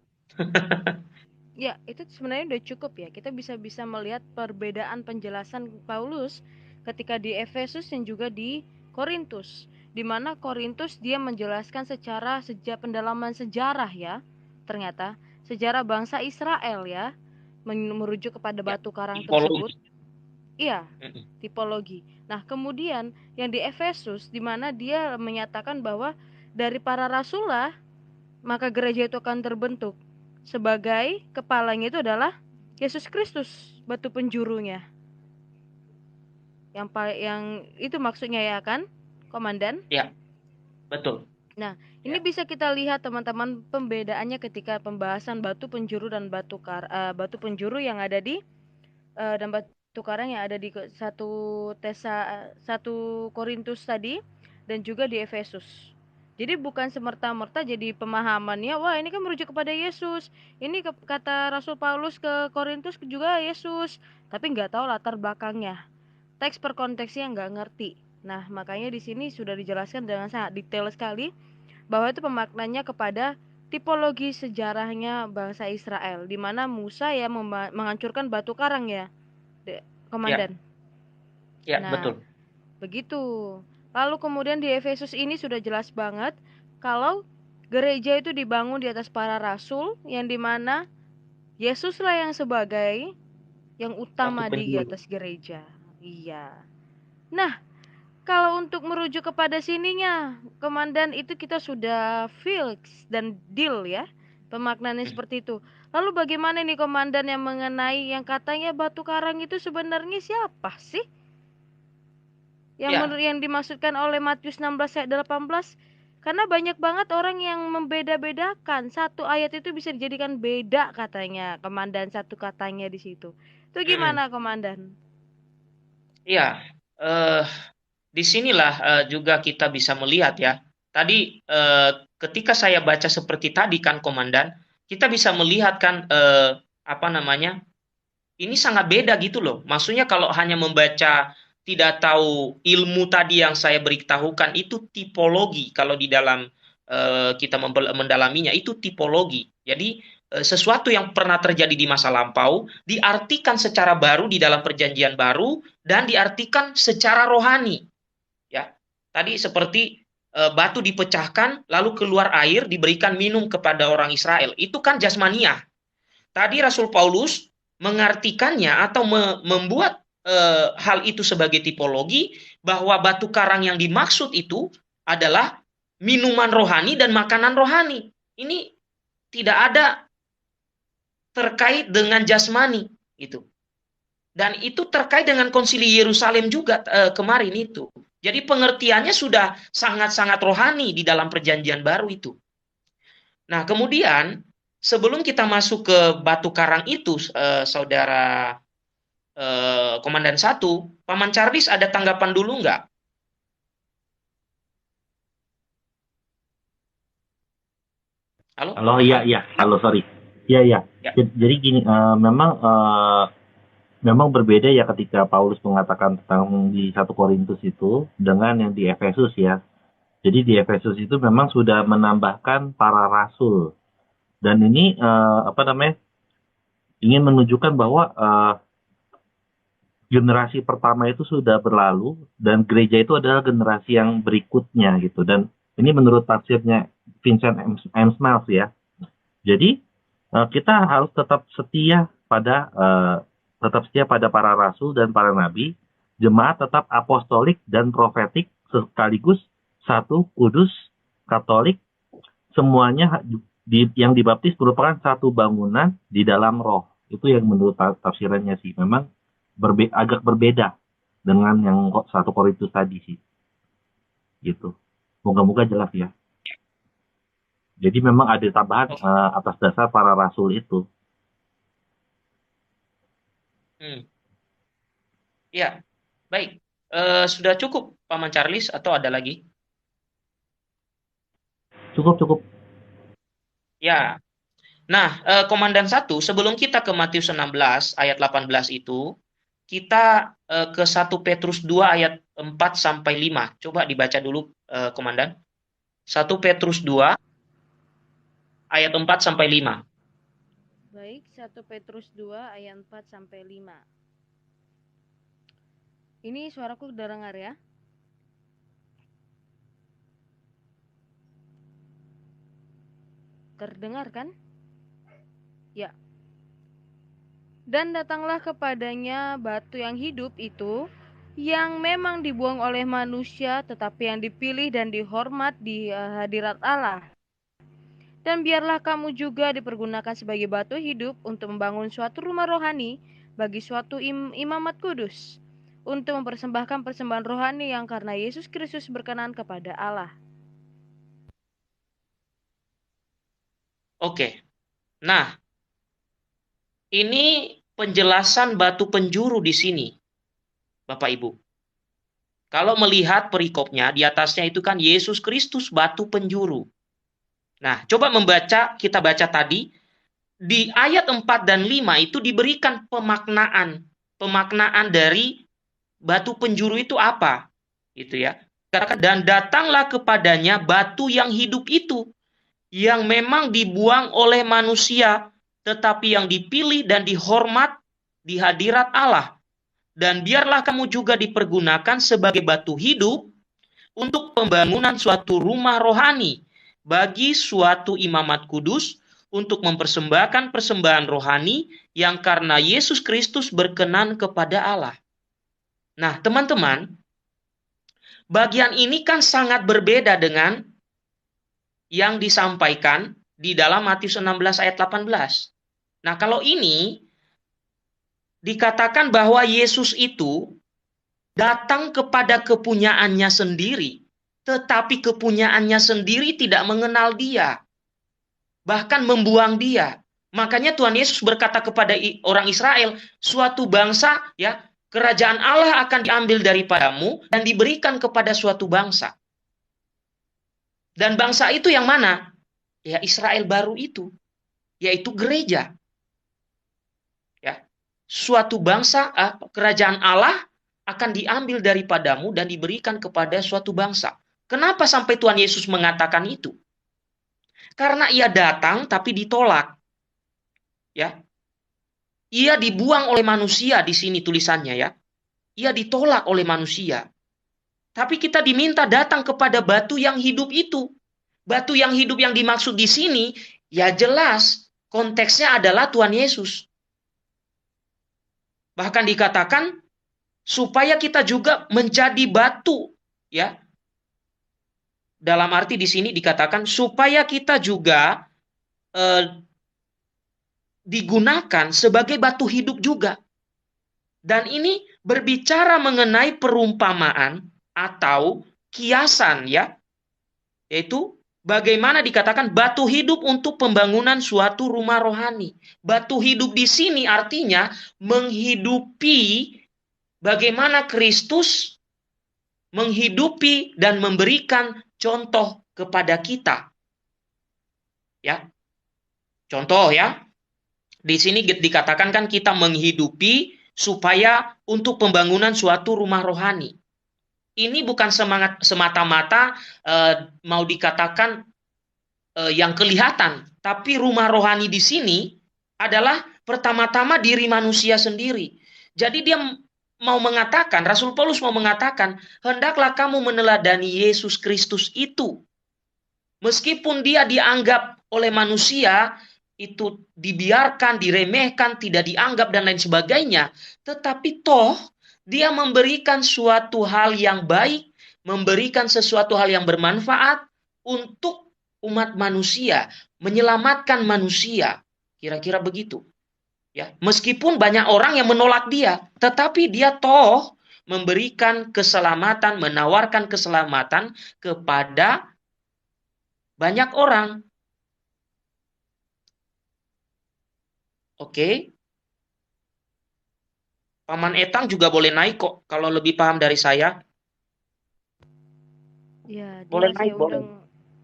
Ya, itu sebenarnya udah cukup ya. Kita bisa melihat perbedaan penjelasan Paulus ketika di Efesus dan juga di Korintus. Di mana Korintus dia menjelaskan secara pendalaman sejarah ya. Ternyata sejarah bangsa Israel ya, merujuk kepada batu karang tersebut. Iya, tipologi. Nah, kemudian yang di Efesus di mana dia menyatakan bahwa dari para rasul lah maka gereja itu akan terbentuk. Sebagai kepalanya itu adalah Yesus Kristus, batu penjurunya. Yang itu maksudnya ya kan, Komandan? Ya, betul. Nah, ini bisa kita lihat teman-teman pembedaannya ketika pembahasan batu penjuru dan batu penjuru yang ada di dan batu karang yang ada di 1 Korintus tadi dan juga di Efesus. Jadi bukan semerta-merta jadi pemahamannya, wah ini kan merujuk kepada Yesus. Ini kata Rasul Paulus ke Korintus juga Yesus. Tapi nggak tahu latar belakangnya. Teks per konteksnya nggak ngerti. Nah, makanya di sini sudah dijelaskan dengan sangat detail sekali bahwa itu pemaknanya kepada tipologi sejarahnya bangsa Israel. Di mana Musa ya menghancurkan batu karang ya, Komandan. Ya, nah, betul. Begitu. Lalu kemudian di Efesus ini sudah jelas banget kalau gereja itu dibangun di atas para rasul yang dimana Yesuslah yang sebagai yang utama di atas gereja. Iya. Nah, kalau untuk merujuk kepada sininya, Komandan, itu kita sudah fix dan deal ya. Pemaknaannya seperti itu. Lalu bagaimana nih Komandan yang mengenai yang katanya batu karang itu sebenarnya siapa sih? Yang dimaksudkan oleh Matius 16 ayat 18, karena banyak banget orang yang membeda-bedakan. Satu ayat itu bisa dijadikan beda katanya, Komandan, satu katanya di situ. Itu gimana, Komandan? Iya, disinilah juga kita bisa melihat ya. Tadi ketika saya baca seperti tadi kan, Komandan, kita bisa melihat kan ini sangat beda gitu loh. Maksudnya kalau hanya membaca tidak tahu ilmu tadi yang saya beritahukan itu tipologi kalau di dalam kita mendalaminya, itu tipologi. Jadi sesuatu yang pernah terjadi di masa lampau diartikan secara baru di dalam perjanjian baru dan diartikan secara rohani. Ya, tadi seperti batu dipecahkan lalu keluar air diberikan minum kepada orang Israel. Itu kan jasmaniah. Tadi Rasul Paulus mengartikannya atau membuat hal itu sebagai tipologi bahwa batu karang yang dimaksud itu adalah minuman rohani dan makanan rohani. Ini tidak ada terkait dengan jasmani gitu. Dan itu terkait dengan konsili Yerusalem juga kemarin itu. Jadi pengertiannya sudah sangat-sangat rohani di dalam perjanjian baru itu. Nah, kemudian sebelum kita masuk ke batu karang itu, saudara Komandan 1, Paman Charles ada tanggapan dulu nggak? Halo? Halo, iya. Halo, sorry. Iya. Ya. Jadi gini, memang berbeda ya ketika Paulus mengatakan tentang di 1 Korintus itu dengan yang di Efesus ya. Jadi di Efesus itu memang sudah menambahkan para rasul. Dan ini ingin menunjukkan bahwa generasi pertama itu sudah berlalu dan gereja itu adalah generasi yang berikutnya gitu. Dan ini menurut tafsirnya Vincent M. Smiles ya. Jadi kita harus tetap setia pada para rasul dan para nabi, jemaat tetap apostolik dan profetik sekaligus satu, kudus, katolik, semuanya yang dibaptis merupakan satu bangunan di dalam roh. Itu yang menurut tafsirannya sih. Memang agak berbeda dengan yang 1 Korintus tadi sih. Gitu. Moga-moga jelas ya. Jadi memang ada tambahan atas dasar para rasul itu. Ya, baik. Sudah cukup, Paman Charles, atau ada lagi? Cukup. Ya. Nah, Komandan 1, sebelum kita ke Matius 16 ayat 18 itu, kita ke 1 Petrus 2 ayat 4 sampai 5. Coba dibaca dulu, Komandan. 1 Petrus 2 ayat 4 sampai 5. Baik, 1 Petrus 2 ayat 4 sampai 5. Ini suaraku terdengar ya? Terdengar kan? Ya. Dan datanglah kepadanya batu yang hidup itu, yang memang dibuang oleh manusia, tetapi yang dipilih dan dihormat di hadirat Allah. Dan biarlah kamu juga dipergunakan sebagai batu hidup untuk membangun suatu rumah rohani bagi suatu imamat kudus, untuk mempersembahkan persembahan rohani yang karena Yesus Kristus berkenan kepada Allah. Oke. Nah, ini penjelasan batu penjuru di sini, Bapak Ibu. Kalau melihat perikopnya, di atasnya itu kan Yesus Kristus batu penjuru. Nah, coba kita baca tadi, di ayat 4 dan 5 itu diberikan pemaknaan dari batu penjuru itu apa? Itu ya. Dan datanglah kepadanya batu yang hidup itu, yang memang dibuang oleh manusia, tetapi yang dipilih dan dihormat di hadirat Allah. Dan biarlah kamu juga dipergunakan sebagai batu hidup untuk pembangunan suatu rumah rohani bagi suatu imamat kudus, untuk mempersembahkan persembahan rohani yang karena Yesus Kristus berkenan kepada Allah. Nah, teman-teman, bagian ini kan sangat berbeda dengan yang disampaikan di dalam Matius 16 ayat 18. Nah, kalau ini dikatakan bahwa Yesus itu datang kepada kepunyaannya sendiri, tetapi kepunyaannya sendiri tidak mengenal dia, bahkan membuang dia. Makanya Tuhan Yesus berkata kepada orang Israel, suatu bangsa, ya, kerajaan Allah akan diambil daripadamu dan diberikan kepada suatu bangsa. Dan bangsa itu yang mana? Ya, Israel baru itu, yaitu gereja. Ya, suatu bangsa, kerajaan Allah akan diambil daripadamu dan diberikan kepada suatu bangsa. Kenapa sampai Tuhan Yesus mengatakan itu? Karena ia datang tapi ditolak. Ya. Ia dibuang oleh manusia di sini tulisannya ya. Ia ditolak oleh manusia. Tapi kita diminta datang kepada batu yang hidup itu. Batu yang hidup yang dimaksud di sini, ya jelas konteksnya adalah Tuhan Yesus. Bahkan dikatakan supaya kita juga menjadi batu, ya. Dalam arti di sini dikatakan supaya kita juga digunakan sebagai batu hidup juga. Dan ini berbicara mengenai perumpamaan atau kiasan ya, yaitu bagaimana dikatakan batu hidup untuk pembangunan suatu rumah rohani. Batu hidup di sini artinya menghidupi bagaimana Kristus menghidupi dan memberikan contoh kepada kita. Ya. Contoh ya. Di sini dikatakan kan kita menghidupi supaya untuk pembangunan suatu rumah rohani. Ini bukan semata-mata mau dikatakan yang kelihatan, tapi rumah rohani di sini adalah pertama-tama diri manusia sendiri. Jadi dia mau mengatakan, Rasul Paulus mau mengatakan, hendaklah kamu meneladani Yesus Kristus itu. Meskipun dia dianggap oleh manusia itu dibiarkan, diremehkan, tidak dianggap dan lain sebagainya, tetapi toh dia memberikan suatu hal yang baik, memberikan sesuatu hal yang bermanfaat untuk umat manusia, menyelamatkan manusia. Kira-kira begitu. Ya, meskipun banyak orang yang menolak dia, tetapi dia toh memberikan keselamatan, menawarkan keselamatan kepada banyak orang. Oke. Paman Etang juga boleh naik kok kalau lebih paham dari saya. Ya, Boleh naik, boleh.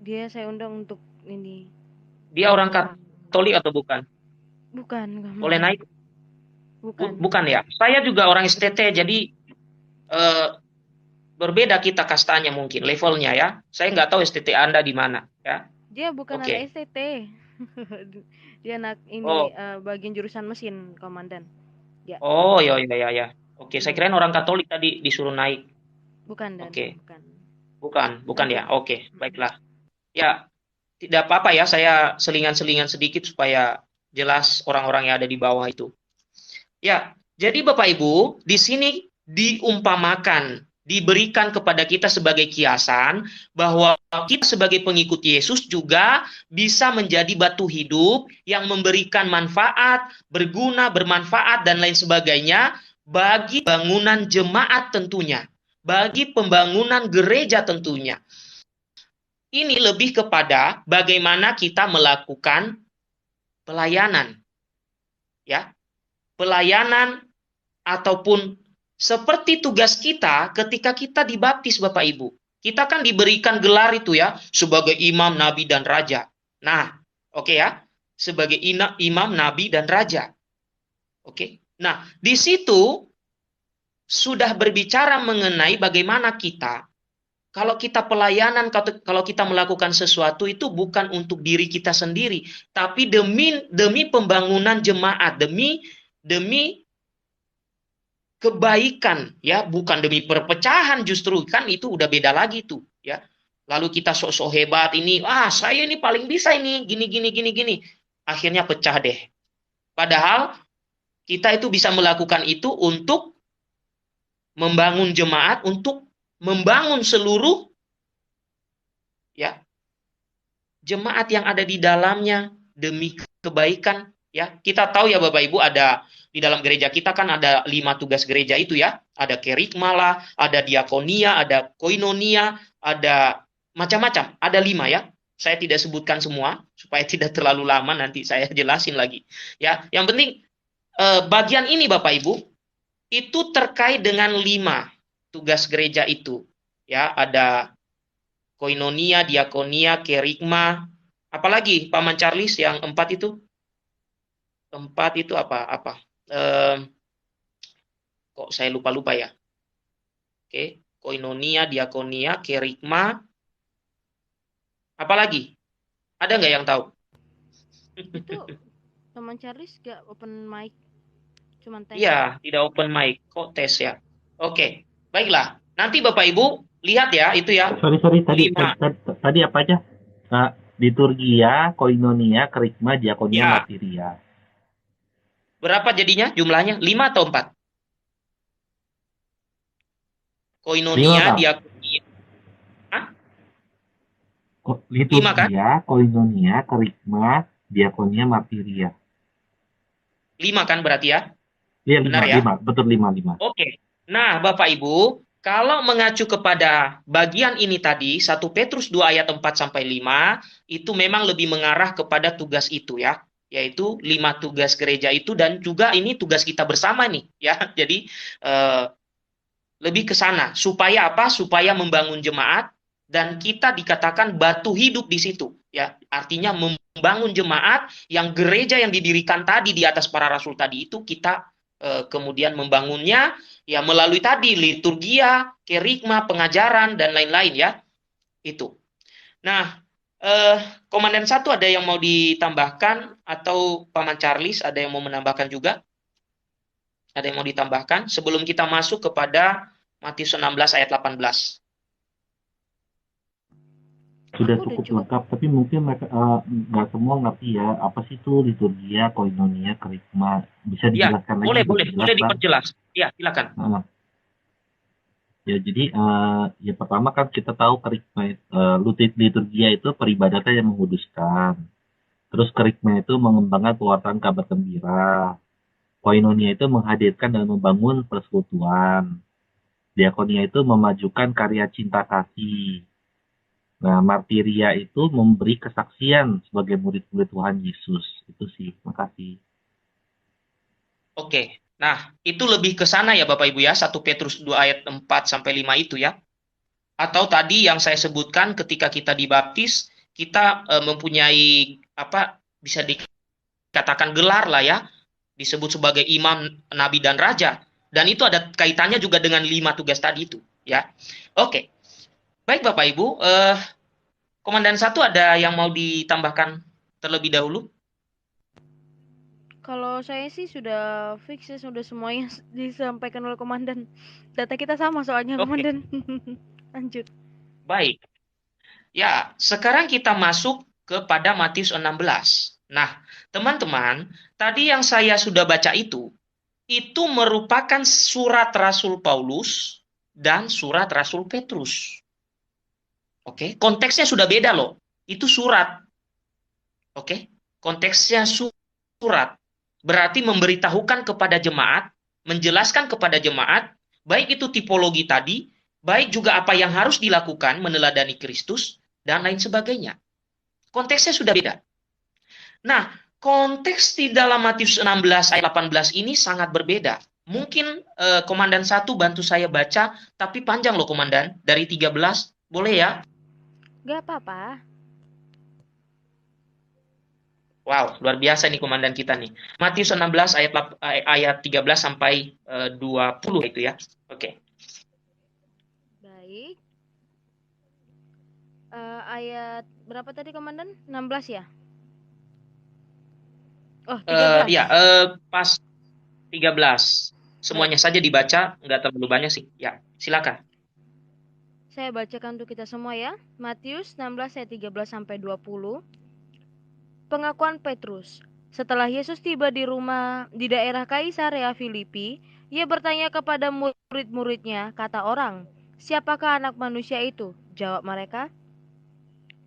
Dia saya undang untuk ini. Dia orang Katolik atau bukan? Bukan. Boleh naik? Bukan. Bukan ya. Saya juga orang STT, jadi berbeda kita kastanya mungkin, levelnya ya. Saya nggak tahu STT Anda di mana ya. Dia bukan anak STT. Dia anak ini bagian jurusan mesin, komandan. Ya. Oh, ya. Oke, saya kirain orang Katolik tadi disuruh naik. Bukan dan Oke. bukan. Bukan ya. Oke, baiklah. Ya, tidak apa-apa ya, saya selingan-selingan sedikit supaya jelas orang-orang yang ada di bawah itu. Ya, jadi Bapak Ibu, di sini diumpamakan, diberikan kepada kita sebagai kiasan bahwa kita sebagai pengikut Yesus juga bisa menjadi batu hidup yang memberikan manfaat, berguna, bermanfaat dan lain sebagainya bagi bangunan jemaat tentunya, bagi pembangunan gereja tentunya. Ini lebih kepada bagaimana kita melakukan pelayanan. Ya. Pelayanan ataupun seperti tugas kita ketika kita dibaptis Bapak Ibu. Kita kan diberikan gelar itu ya sebagai imam, nabi dan raja. Nah, oke ya. Sebagai imam, nabi dan raja. Oke. Nah, di situ sudah berbicara mengenai bagaimana kita kalau kita pelayanan, kalau kita melakukan sesuatu itu bukan untuk diri kita sendiri, tapi demi pembangunan jemaat, demi kebaikan ya, bukan demi perpecahan, justru kan itu udah beda lagi tuh ya. Lalu kita sok-sok hebat ini, saya ini paling bisa ini gini. Akhirnya pecah deh. Padahal kita itu bisa melakukan itu untuk membangun jemaat, untuk membangun seluruh ya jemaat yang ada di dalamnya demi kebaikan ya. Kita tahu ya Bapak Ibu, ada di dalam gereja kita kan ada 5 tugas gereja itu ya. Ada kerikma lah, ada diakonia, ada koinonia, ada macam-macam. Ada 5 ya. Saya tidak sebutkan semua supaya tidak terlalu lama, nanti saya jelasin lagi. Ya, yang penting bagian ini Bapak Ibu itu terkait dengan 5 tugas gereja itu. Ya, ada koinonia, diakonia, kerikma, apalagi Paman Charles yang 4 itu? 4 itu apa? Kok saya lupa ya. Oke, koinonia, diakonia, kerikma, apalagi? Ada nggak yang tahu? Itu teman Charles gak open mic, cuman tes. Iya, tidak open mic, kok tes ya. Oke, baiklah. Nanti Bapak Ibu lihat ya, itu ya. Sorry, tadi, 5. tadi apa aja? Liturgia, koinonia, kerikma, diakonia, Ya, martiria. berapa jadinya jumlahnya? 5 atau 4? 5, Koinonia, Pak. diakonia. Hah? 5 kan? Liturgia, koinonia, kerikma, diakonia, martiria. 5 kan berarti ya? Iya, Benar 5, ya? 5. Betul, 5, 5. Oke. Nah, Bapak Ibu, kalau mengacu kepada bagian ini tadi, 1 Petrus 2 ayat 4 sampai 5, itu memang lebih mengarah kepada tugas itu ya, yaitu 5 tugas gereja itu, dan juga ini tugas kita bersama nih ya. Jadi lebih ke sana. Supaya apa? Supaya membangun jemaat, dan kita dikatakan batu hidup di situ ya. Artinya membangun jemaat yang gereja yang didirikan tadi di atas para rasul tadi itu, kita kemudian membangunnya ya melalui tadi liturgia, kerigma, pengajaran dan lain-lain ya. Itu. Nah, Komandan 1 ada yang mau ditambahkan, atau Paman Charles ada yang mau menambahkan juga? Ada yang mau ditambahkan sebelum kita masuk kepada Matius 16 ayat 18? Sudah Aku udah cukup cukup. lengkap, tapi mungkin mereka nggak semua ngerti ya apa sih itu liturgia, koinonia, kerikma. Bisa Ya, dijelaskan lagi boleh, lebih boleh, jelas, boleh Bang? diperjelas. Ya, silakan. Ya, jadi ya pertama kan kita tahu kerikma, liturgia itu peribadatan yang menguduskan. Terus kerikma itu mengembangkan pewartaan kabar gembira. Koinonia itu menghadirkan dan membangun persekutuan. Diakonia itu memajukan karya cinta kasih. Nah, martiria itu memberi kesaksian sebagai murid-murid Tuhan Yesus. Itu sih, makasih. Oke. Nah, itu lebih ke sana ya Bapak Ibu ya, 1 Petrus 2 ayat 4 sampai 5 itu ya. Atau tadi yang saya sebutkan ketika kita dibaptis, kita mempunyai apa, bisa dikatakan gelar lah ya, disebut sebagai imam, nabi dan raja. Dan itu ada kaitannya juga dengan 5 tugas tadi itu ya. Oke. Baik Bapak Ibu, Komandan 1 ada yang mau ditambahkan terlebih dahulu? Kalau saya sih sudah fix ya, sudah semuanya disampaikan oleh komandan. Data kita sama soalnya Oke, komandan. Lanjut. baik. Ya, sekarang kita masuk kepada Matius 16. Nah, teman-teman, tadi yang saya sudah baca itu merupakan surat Rasul Paulus dan surat Rasul Petrus. Oke, konteksnya sudah beda loh. Itu surat. Oke, konteksnya surat. Berarti memberitahukan kepada jemaat, menjelaskan kepada jemaat, baik itu tipologi tadi, baik juga apa yang harus dilakukan meneladani Kristus, dan lain sebagainya. Konteksnya sudah beda. Nah, konteks di dalam Matius 16 ayat 18 ini sangat berbeda. Mungkin Komandan 1 bantu saya baca, tapi panjang loh Komandan, dari 13, boleh ya? Gak apa-apa. Wow, luar biasa nih Komandan kita nih. Matius 16 ayat 13 sampai 20 itu ya. Oke. Baik. Ayat berapa tadi komandan? 16 ya? Oh, 13. Ya, pas 13. Baik. Semuanya saja dibaca, nggak terlalu banyak sih. Ya, silakan. Saya bacakan untuk kita semua ya. Matius 16 ayat 13 sampai 20. Pengakuan Petrus. Setelah Yesus tiba di daerah Kaisarea Filipi, ia bertanya kepada murid-muridnya, kata orang, "Siapakah anak manusia itu?" Jawab mereka,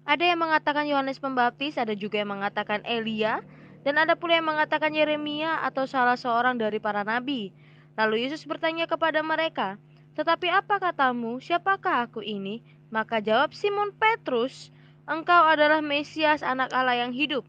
"Ada yang mengatakan Yohanes Pembaptis, ada juga yang mengatakan Elia, dan ada pula yang mengatakan Yeremia atau salah seorang dari para nabi." Lalu Yesus bertanya kepada mereka, "Tetapi apa katamu, siapakah aku ini?" Maka jawab Simon Petrus, "Engkau adalah Mesias, anak Allah yang hidup."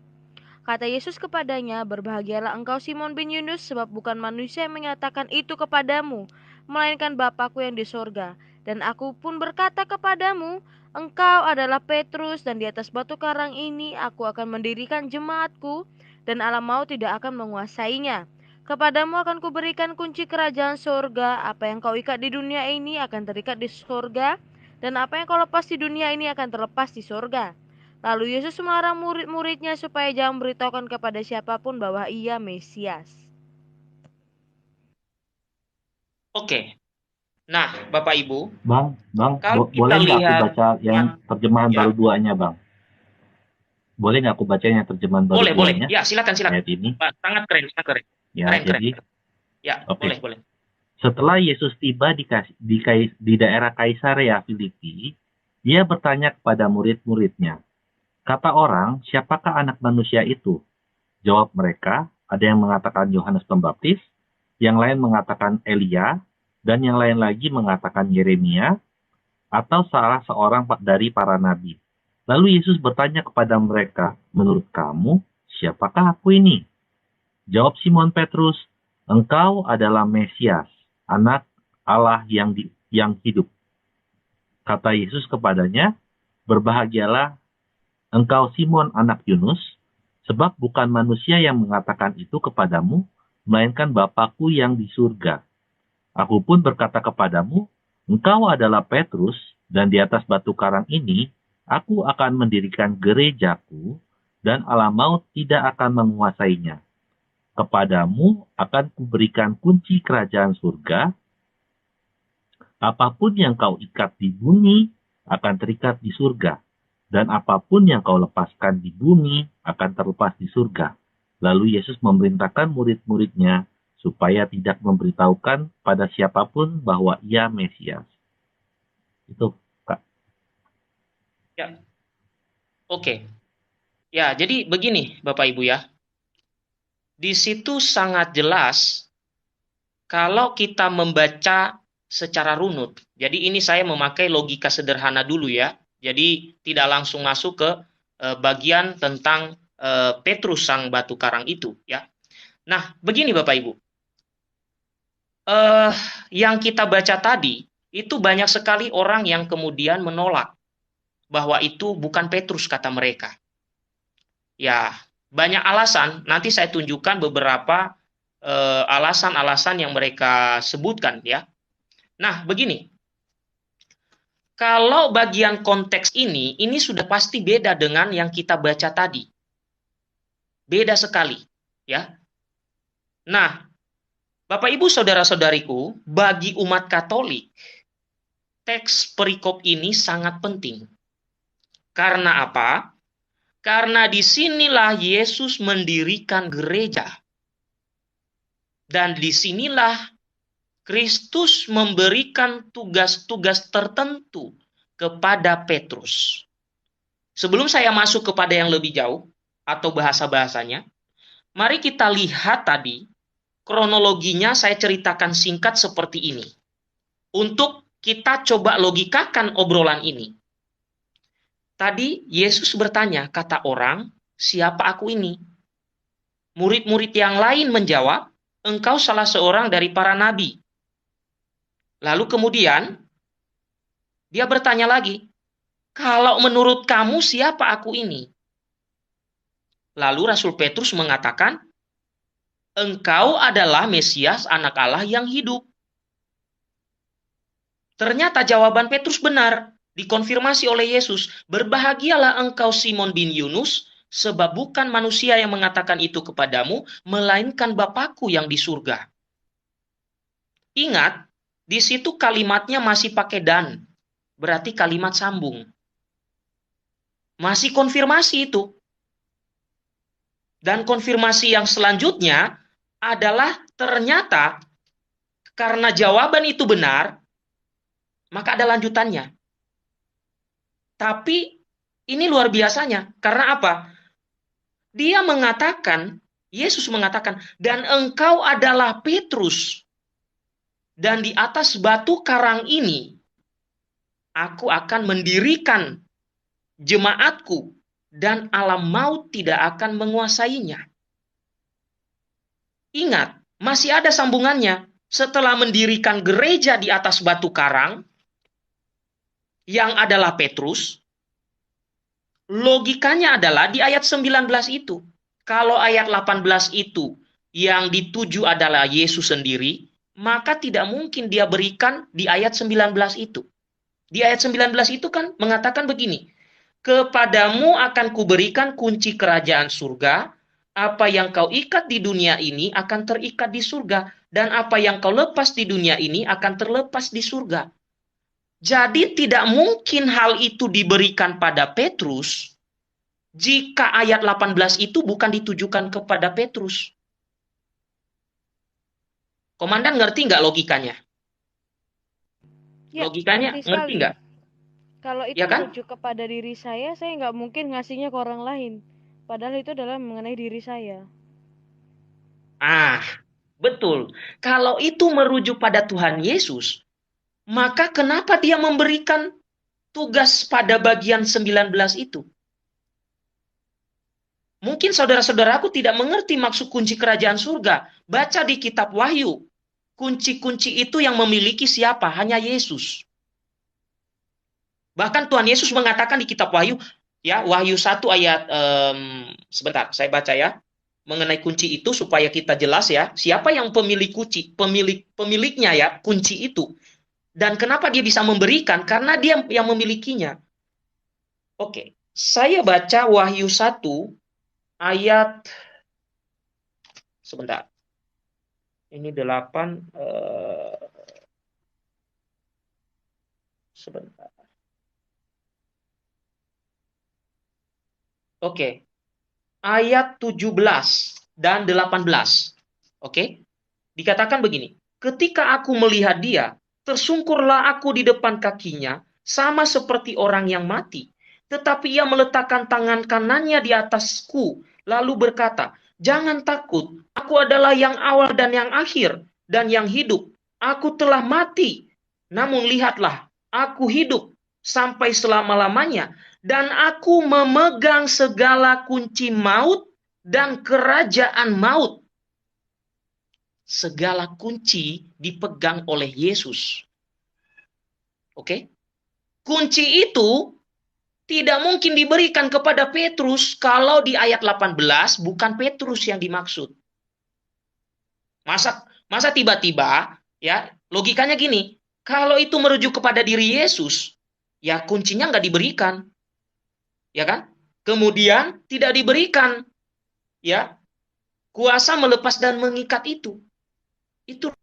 Kata Yesus kepadanya, "Berbahagialah engkau Simon bin Yunus, sebab bukan manusia yang menyatakan itu kepadamu, melainkan Bapa-Ku yang di sorga. Dan aku pun berkata kepadamu, engkau adalah Petrus, dan di atas batu karang ini aku akan mendirikan jemaatku, dan alam maut tidak akan menguasainya. Kepadamu akan kuberikan kunci kerajaan sorga. Apa yang kau ikat di dunia ini akan terikat di sorga, dan apa yang kau lepas di dunia ini akan terlepas di sorga." Lalu Yesus melarang murid-muridnya supaya jangan beritahukan kepada siapapun bahwa ia Mesias. Oke. Nah, Bapak Ibu, Bang, kalau kita boleh nggak aku lihat, baca yang terjemahan ya, baru duanya, Bang? Boleh nggak aku baca yang terjemahan baru boleh, boleh. duanya, Ya, silakan, silakan. ayat ini? Pak, sangat keren, sangat keren. Ya, Keren, keren. jadi, Ya, oke. boleh, boleh. Setelah Yesus tiba di daerah Kaisarea Filipi, dia bertanya kepada murid-muridnya, kata orang, siapakah anak manusia itu? Jawab mereka, ada yang mengatakan Yohanes Pembaptis, yang lain mengatakan Elia, dan yang lain lagi mengatakan Yeremia, atau salah seorang dari para nabi. Lalu Yesus bertanya kepada mereka, menurut kamu, siapakah aku ini? Jawab Simon Petrus, engkau adalah Mesias, anak Allah yang hidup. Kata Yesus kepadanya, berbahagialah engkau Simon anak Yunus, sebab bukan manusia yang mengatakan itu kepadamu, melainkan Bapakku yang di surga. Aku pun berkata kepadamu, engkau adalah Petrus, dan di atas batu karang ini, aku akan mendirikan gerejaku, dan alam maut tidak akan menguasainya. Kepadamu akan kuberikan kunci kerajaan surga. Apapun yang kau ikat di bumi akan terikat di surga, dan apapun yang kau lepaskan di bumi akan terlepas di surga. Lalu Yesus memerintahkan murid-muridnya supaya tidak memberitahukan pada siapapun bahwa ia Mesias. Itu, Kak. Ya, oke. Ya, jadi begini, Bapak Ibu ya. Di situ sangat jelas kalau kita membaca secara runut. Jadi ini saya memakai logika sederhana dulu ya. Jadi tidak langsung masuk ke bagian tentang Petrus sang batu karang itu ya. Nah, begini Bapak Ibu. Yang kita baca tadi itu banyak sekali orang yang kemudian menolak bahwa itu bukan Petrus kata mereka. Ya, banyak alasan. Nanti saya tunjukkan beberapa alasan-alasan yang mereka sebutkan ya. Nah, begini. Kalau bagian konteks ini sudah pasti beda dengan yang kita baca tadi. Beda sekali, ya. Nah, Bapak Ibu saudara-saudariku, bagi umat Katolik, teks perikop ini sangat penting. Karena apa? Karena disinilah Yesus mendirikan gereja. Dan disinilah Kristus memberikan tugas-tugas tertentu kepada Petrus. Sebelum saya masuk kepada yang lebih jauh atau bahasa-bahasanya, mari kita lihat tadi kronologinya saya ceritakan singkat seperti ini. Untuk kita coba logikakan obrolan ini. Tadi Yesus bertanya, kata orang, siapa aku ini? Murid-murid yang lain menjawab, engkau salah seorang dari para nabi. Lalu kemudian dia bertanya lagi, kalau menurut kamu siapa aku ini? Lalu Rasul Petrus mengatakan, engkau adalah Mesias anak Allah yang hidup. Ternyata jawaban Petrus benar, dikonfirmasi oleh Yesus. Berbahagialah engkau Simon bin Yunus, sebab bukan manusia yang mengatakan itu kepadamu, melainkan Bapakku yang di surga. Ingat, di situ kalimatnya masih pakai dan, berarti kalimat sambung. Masih konfirmasi itu. Dan konfirmasi yang selanjutnya adalah ternyata karena jawaban itu benar, maka ada lanjutannya. Tapi ini luar biasanya. Karena apa? Dia mengatakan, Yesus mengatakan, dan engkau adalah Petrus. Dan di atas batu karang ini, aku akan mendirikan jemaatku, dan alam maut tidak akan menguasainya. Ingat, masih ada sambungannya. Setelah mendirikan gereja di atas batu karang, yang adalah Petrus, logikanya adalah di ayat 19 itu. Kalau ayat 18 itu yang dituju adalah Yesus sendiri, maka tidak mungkin dia berikan di ayat 19 itu. Di ayat 19 itu kan mengatakan begini, Kepadamu akan kuberikan kunci kerajaan surga. Apa yang kau ikat di dunia ini akan terikat di surga. Dan apa yang kau lepas di dunia ini akan terlepas di surga. Jadi tidak mungkin hal itu diberikan pada Petrus jika ayat 18 itu bukan ditujukan kepada Petrus. Komandan ngerti nggak logikanya? Ya, Logikanya ngerti ngerti sekali. nggak? Kalau itu Ya kan? merujuk kepada diri saya nggak mungkin ngasihnya ke orang lain. Padahal itu adalah mengenai diri saya. Ah, betul. Kalau itu merujuk pada Tuhan Yesus, maka kenapa dia memberikan tugas pada bagian 19 itu? Mungkin saudara-saudaraku tidak mengerti maksud kunci kerajaan surga. Baca di kitab Wahyu. Kunci-kunci itu yang memiliki siapa? Hanya Yesus. Bahkan Tuhan Yesus mengatakan di kitab Wahyu, ya, Wahyu 1 ayat, sebentar, saya baca ya. Mengenai kunci itu supaya kita jelas ya. Siapa yang pemilik kunci? Pemiliknya ya, kunci itu. Dan kenapa dia bisa memberikan? Karena dia yang memilikinya. Oke, saya baca Wahyu 1 ayat, sebentar. Ini 8, sebentar. Oke, ayat 17 dan 18. Oke, dikatakan begini. Ketika aku melihat dia, tersungkurlah aku di depan kakinya, sama seperti orang yang mati. Tetapi ia meletakkan tangan kanannya di atasku, lalu berkata, jangan takut, aku adalah yang awal dan yang akhir, dan yang hidup. Aku telah mati, namun lihatlah, aku hidup sampai selama-lamanya, dan aku memegang segala kunci maut dan kerajaan maut. Segala kunci dipegang oleh Yesus. Oke? Kunci itu tidak mungkin diberikan kepada Petrus kalau di ayat 18 bukan Petrus yang dimaksud. Masa tiba-tiba, ya, logikanya gini, kalau itu merujuk kepada diri Yesus, ya kuncinya nggak diberikan. Ya kan? Kemudian tidak diberikan ya kuasa melepas dan mengikat itu. Itu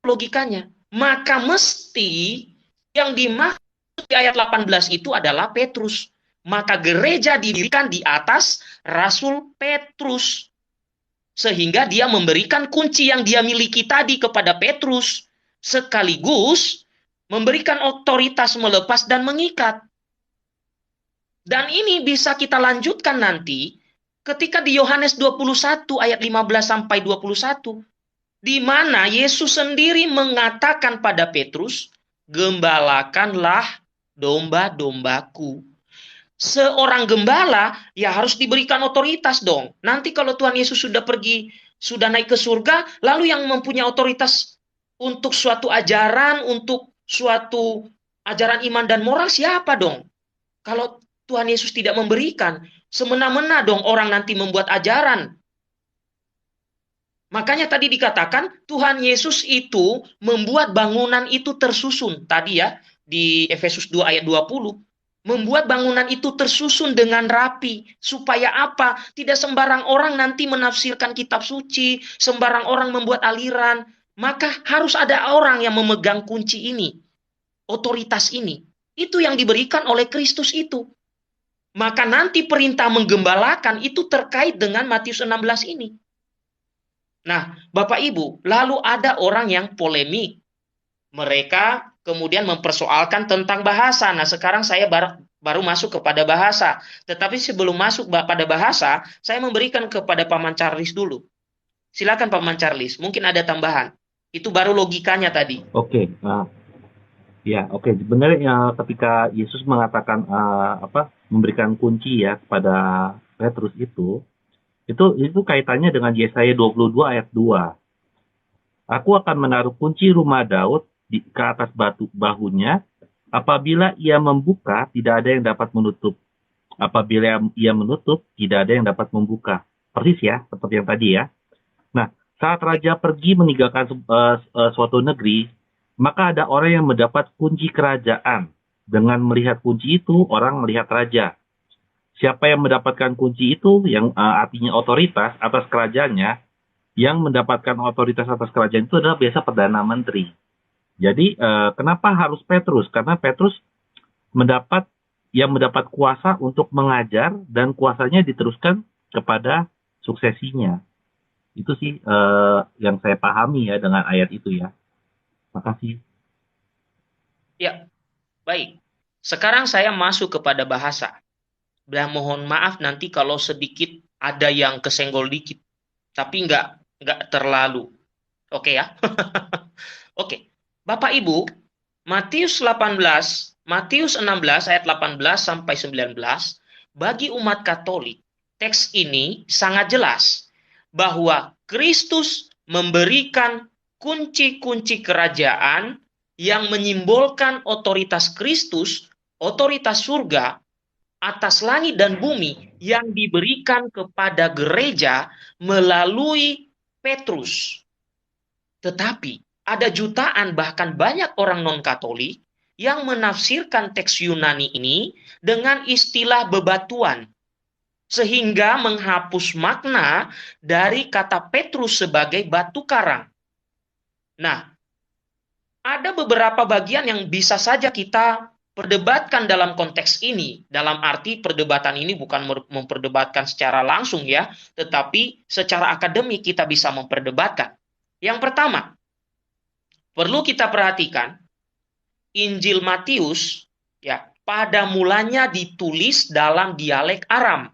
logikanya. Maka mesti yang dimaksud di ayat 18 itu adalah Petrus. Maka gereja didirikan di atas Rasul Petrus. Sehingga dia memberikan kunci yang dia miliki tadi kepada Petrus. Sekaligus memberikan otoritas melepas dan mengikat. Dan ini bisa kita lanjutkan nanti ketika di Yohanes 21 ayat 15 sampai 21 di mana Yesus sendiri mengatakan pada Petrus, "Gembalakanlah domba-dombaku." Seorang gembala ya harus diberikan otoritas dong. Nanti kalau Tuhan Yesus sudah pergi, sudah naik ke surga, lalu yang mempunyai otoritas untuk suatu ajaran, untuk suatu ajaran iman dan moral siapa dong? Kalau Tuhan Yesus tidak memberikan, semena-mena dong orang nanti membuat ajaran. Makanya tadi dikatakan Tuhan Yesus itu membuat bangunan itu tersusun. Tadi ya, di Efesus 2 ayat 20. Membuat bangunan itu tersusun dengan rapi. Supaya apa? Tidak sembarang orang nanti menafsirkan kitab suci. Sembarang orang membuat aliran. Maka harus ada orang yang memegang kunci ini. Otoritas ini. Itu yang diberikan oleh Kristus itu. Maka nanti perintah menggembalakan itu terkait dengan Matius 16 ini. Nah, Bapak Ibu, lalu ada orang yang polemik. Mereka kemudian mempersoalkan tentang bahasa. Nah, sekarang saya baru masuk kepada bahasa. Tetapi sebelum masuk pada bahasa, saya memberikan kepada Paman Charles dulu. Silakan Paman Charles, mungkin ada tambahan. Itu baru logikanya tadi. Oke, ya, oke. Sebenarnya ketika Yesus mengatakan memberikan kunci ya kepada Petrus itu kaitannya dengan Yesaya 22 ayat 2. Aku akan menaruh kunci rumah Daud ke atas bahunya. Apabila ia membuka, tidak ada yang dapat menutup. Apabila ia menutup, tidak ada yang dapat membuka. Persis ya, seperti yang tadi ya. Nah, saat raja pergi meninggalkan suatu negeri, maka ada orang yang mendapat kunci kerajaan. Dengan melihat kunci itu, orang melihat raja. siapa yang mendapatkan kunci itu, yang artinya otoritas atas kerajaannya, yang mendapatkan otoritas atas kerajaan itu adalah biasa Perdana Menteri. Jadi kenapa harus Petrus? Karena Petrus mendapat kuasa untuk mengajar dan kuasanya diteruskan kepada suksesinya. Itu sih yang saya pahami ya dengan ayat itu ya. Makasih. Ya, baik. Sekarang saya masuk kepada bahasa. Dan mohon maaf nanti kalau sedikit ada yang kesenggol dikit. Tapi nggak terlalu. Oke ya? Oke. Bapak Ibu, Matius 16 ayat 18 sampai 19, bagi umat Katolik, teks ini sangat jelas bahwa Kristus memberikan kunci-kunci kerajaan yang menyimbolkan otoritas Kristus, otoritas surga atas langit dan bumi yang diberikan kepada gereja melalui Petrus. Tetapi ada jutaan bahkan banyak orang non-Katolik yang menafsirkan teks Yunani ini dengan istilah bebatuan, sehingga menghapus makna dari kata Petrus sebagai batu karang. Nah, ada beberapa bagian yang bisa saja kita perdebatkan dalam konteks ini. Dalam arti perdebatan ini bukan memperdebatkan secara langsung ya, tetapi secara akademik kita bisa memperdebatkan. Yang pertama, perlu kita perhatikan, Injil Matius ya pada mulanya ditulis dalam dialek Aram.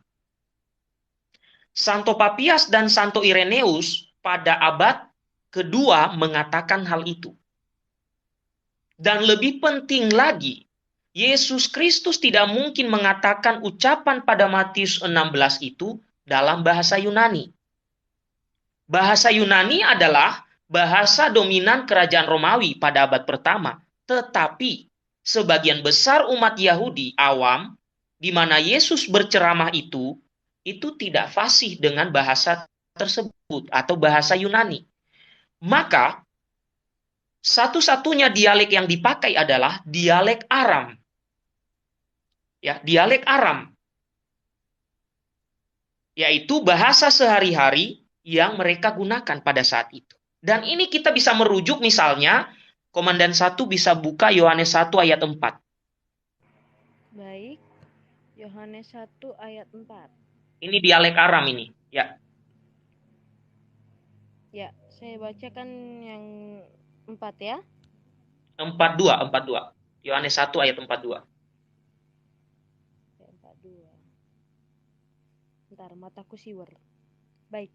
Santo Papias dan Santo Ireneus pada abad kedua mengatakan hal itu. Dan lebih penting lagi, Yesus Kristus tidak mungkin mengatakan ucapan pada Matius 16 itu dalam bahasa Yunani. Bahasa Yunani adalah bahasa dominan kerajaan Romawi pada abad pertama. Tetapi sebagian besar umat Yahudi awam, di mana Yesus berceramah itu tidak fasih dengan bahasa tersebut atau bahasa Yunani. Maka satu-satunya dialek yang dipakai adalah dialek Aram. Ya, dialek Aram. Yaitu bahasa sehari-hari yang mereka gunakan pada saat itu. Dan ini kita bisa merujuk misalnya, Komandan 1 bisa buka Yohanes 1 ayat 4. Baik. Yohanes 1 ayat 4. Ini dialek Aram ini, ya. Ya, saya bacakan yang 4 ya. 42. Yohanes 1 ayat 42. 42. Bentar, mataku siwer. Baik.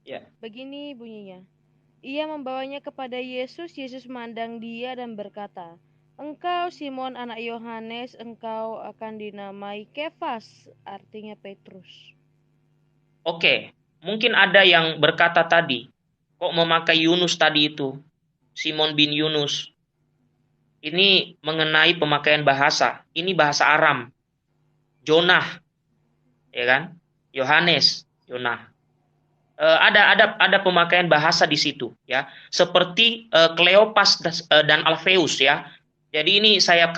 Ya. Begini bunyinya. Ia membawanya kepada Yesus. Yesus memandang dia dan berkata, "Engkau Simon anak Yohanes, engkau akan dinamai Kefas," artinya Petrus. Oke, mungkin ada yang berkata tadi, kok memakai Yunus tadi itu, Simon bin Yunus. Ini mengenai pemakaian bahasa. Ini bahasa Aram. Jonah, ya kan? Yohanes, Jonah. Ada pemakaian bahasa di situ, ya. Seperti Kleopas dan Alfeus, ya. Jadi ini saya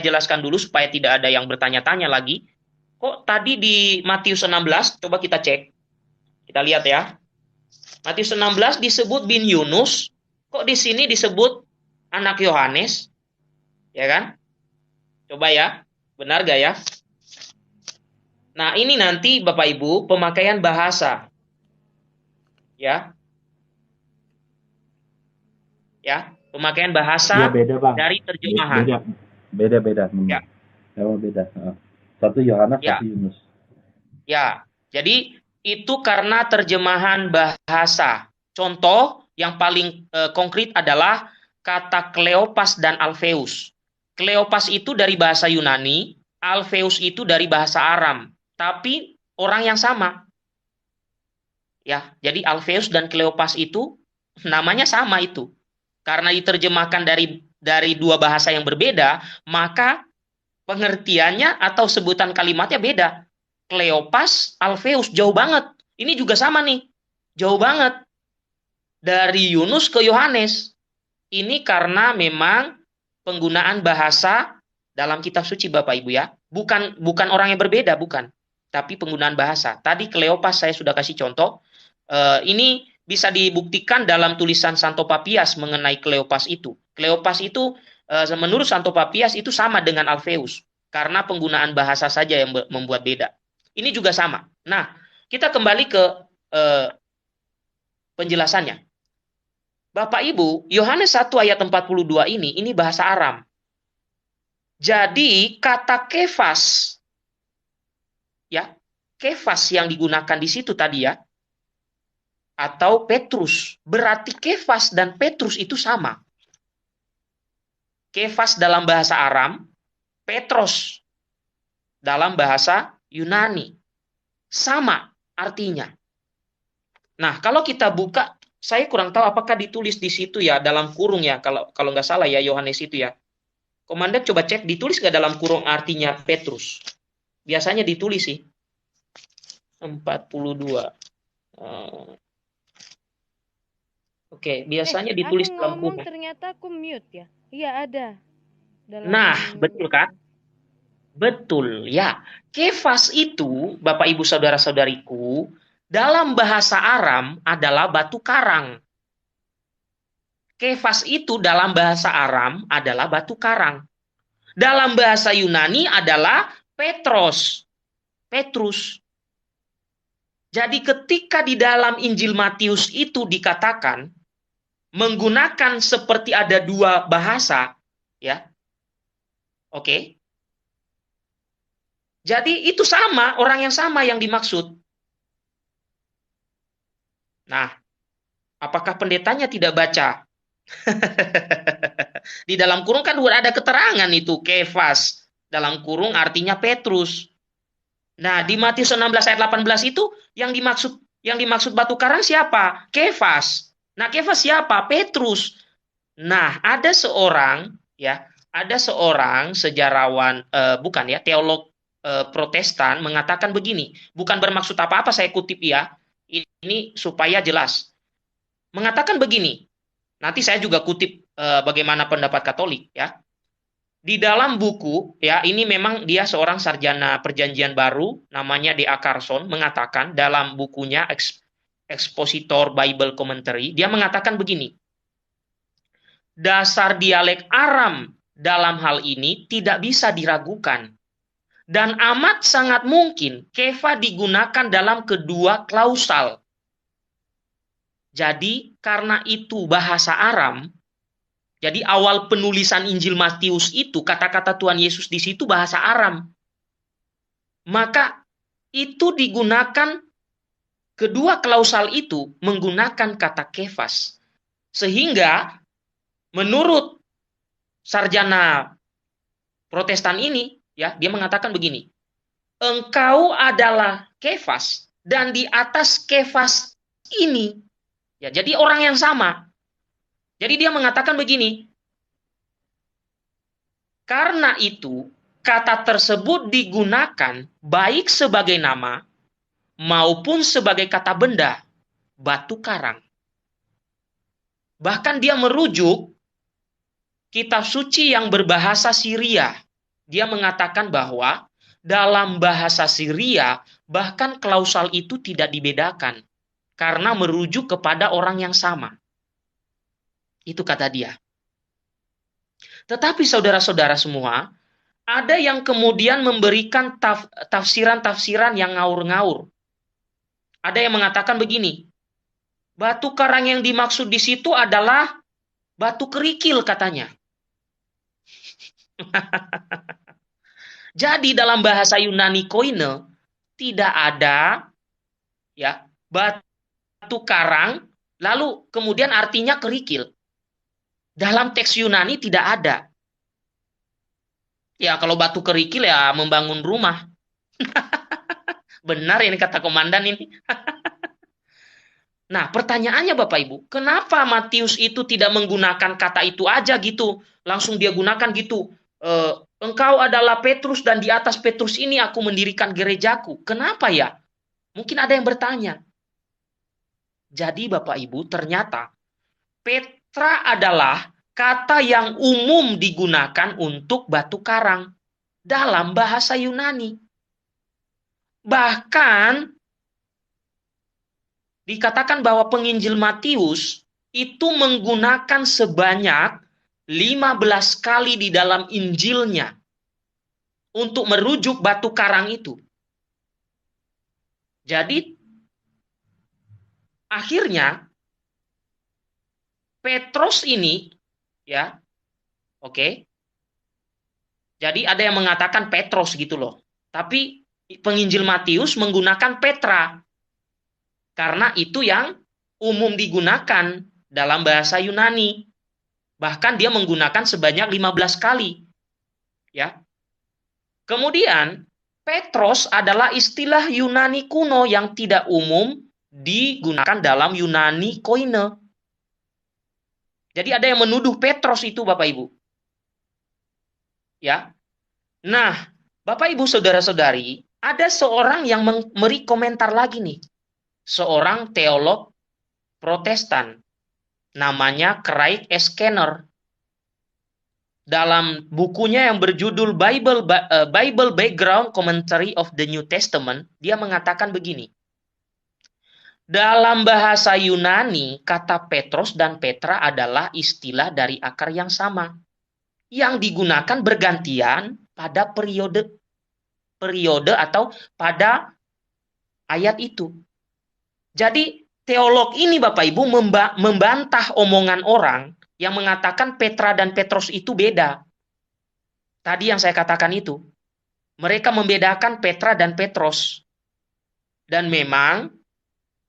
jelaskan dulu supaya tidak ada yang bertanya-tanya lagi. Kok tadi di Matius 16, coba kita cek. Kita lihat ya. Matius 16 disebut bin Yunus, kok di sini disebut anak Yohanes? Ya kan? Coba ya, benar gak ya? Nah, ini nanti Bapak Ibu pemakaian bahasa. Ya. Ya, pemakaian bahasa Ya, beda, Bang. dari terjemahan. Beda. Ya. Beda. Satu Yohanes, Ya. satu Yunus. Ya, jadi itu karena terjemahan bahasa. Contoh yang paling konkret adalah kata Kleopas dan Alfeus. Kleopas itu dari bahasa Yunani, Alfeus itu dari bahasa Aram, tapi orang yang sama. Ya, jadi Alfeus dan Kleopas itu namanya sama itu. Karena diterjemahkan dari dua bahasa yang berbeda, maka pengertiannya atau sebutan kalimatnya beda. Kleopas, Alfeus, jauh banget. Ini juga sama nih, jauh banget. Dari Yunus ke Yohanes. Ini karena memang penggunaan bahasa dalam kitab suci Bapak Ibu ya. Bukan orang yang berbeda, bukan. Tapi penggunaan bahasa. Tadi Kleopas saya sudah kasih contoh. Ini bisa dibuktikan dalam tulisan Santo Papias mengenai Kleopas itu. Kleopas itu menurut Santo Papias itu sama dengan Alpheus. Karena penggunaan bahasa saja yang membuat beda. Ini juga sama. Nah, kita kembali ke penjelasannya. Bapak Ibu, Yohanes 1 ayat 42 ini bahasa Aram. Jadi kata kefas, ya, kefas yang digunakan di situ tadi ya, atau Petrus, berarti kefas dan Petrus itu sama. Kefas dalam bahasa Aram, Petros dalam bahasa Yunani. Sama artinya. Nah, kalau kita buka, saya kurang tahu apakah ditulis di situ ya, dalam kurung ya, kalau nggak salah ya, Yohanes itu ya. Komandan coba cek, ditulis nggak dalam kurung artinya Petrus? Biasanya ditulis sih. 42. Oke, biasanya ditulis aku dalam ngomong kurung. ternyata aku mute ya. Iya ada. Nah, betul kan? Betul, ya. Kefas itu, Bapak Ibu Saudara-saudariku, dalam bahasa Aram adalah batu karang. Kefas itu dalam bahasa Aram adalah batu karang. Dalam bahasa Yunani adalah Petros. Petrus. Jadi ketika di dalam Injil Matius itu dikatakan menggunakan seperti ada dua bahasa, ya. Oke. Jadi itu sama, orang yang sama yang dimaksud. Nah, apakah pendetanya tidak baca? Di dalam kurung kan udah ada keterangan itu, Kefas. Dalam kurung artinya Petrus. Nah, di Matius 16 ayat 18 itu yang dimaksud batu karang siapa? Kefas. Nah, Kefas siapa? Petrus. Nah, ada seorang sejarawan bukan ya, teolog Protestan mengatakan begini, bukan bermaksud apa-apa saya kutip ya. Ini supaya jelas. Mengatakan begini. Nanti saya juga kutip bagaimana pendapat Katolik ya. Di dalam buku ya, ini memang dia seorang sarjana Perjanjian Baru, namanya D.A. Carson, mengatakan dalam bukunya Expositor Bible Commentary, dia mengatakan begini. Dasar dialek Aram dalam hal ini tidak bisa diragukan. Dan amat sangat mungkin kefa digunakan dalam kedua klausal. Jadi karena itu bahasa Aram, jadi awal penulisan Injil Matius itu kata-kata Tuhan Yesus di situ bahasa Aram. Maka itu digunakan kedua klausal itu menggunakan kata kefas. Sehingga menurut sarjana Protestan ini ya, dia mengatakan begini. Engkau adalah kefas dan di atas kefas ini. Ya, jadi orang yang sama. Jadi dia mengatakan begini. Karena itu, kata tersebut digunakan baik sebagai nama maupun sebagai kata benda, batu karang. Bahkan dia merujuk kitab suci yang berbahasa Syria. Dia mengatakan bahwa dalam bahasa Syria bahkan klausal itu tidak dibedakan. Karena merujuk kepada orang yang sama. Itu kata dia. Tetapi saudara-saudara semua, ada yang kemudian memberikan tafsiran-tafsiran yang ngawur-ngawur. Ada yang mengatakan begini, batu karang yang dimaksud di situ adalah batu kerikil katanya. Jadi dalam bahasa Yunani koine tidak ada ya batu karang lalu kemudian artinya kerikil. Dalam teks Yunani tidak ada. Ya kalau batu kerikil ya membangun rumah. Benar ini kata komandan ini. Nah pertanyaannya Bapak Ibu, kenapa Matius itu tidak menggunakan kata itu aja gitu? Langsung dia gunakan gitu. Engkau adalah Petrus dan di atas Petrus ini aku mendirikan gerejaku. Kenapa ya? Mungkin ada yang bertanya. Jadi Bapak Ibu ternyata Petra adalah kata yang umum digunakan untuk batu karang. dalam bahasa Yunani. Bahkan dikatakan bahwa penginjil Matius itu menggunakan sebanyak 15 kali di dalam Injilnya untuk merujuk batu karang itu. Jadi akhirnya Petrus ini, ya, oke. Jadi ada yang mengatakan Petrus gitu loh. Tapi penginjil Matius menggunakan Petra. Karena itu yang umum digunakan dalam bahasa Yunani. Bahkan dia menggunakan sebanyak 15 kali. Ya. Kemudian Petros adalah istilah Yunani kuno yang tidak umum digunakan dalam Yunani Koine. Jadi ada yang menuduh Petros itu, Bapak Ibu. Ya. Nah, Bapak Ibu saudara-saudari, ada seorang yang memberi komentar lagi nih. Seorang teolog Protestan namanya Craig S. Skinner. Dalam bukunya yang berjudul Bible Background Commentary of the New Testament, dia mengatakan begini. Dalam bahasa Yunani, kata Petros dan Petra adalah istilah dari akar yang sama, yang digunakan bergantian pada periode atau pada ayat itu. Jadi teolog ini Bapak Ibu membantah omongan orang yang mengatakan Petra dan Petros itu beda. Tadi yang saya katakan itu. Mereka membedakan Petra dan Petros. Dan memang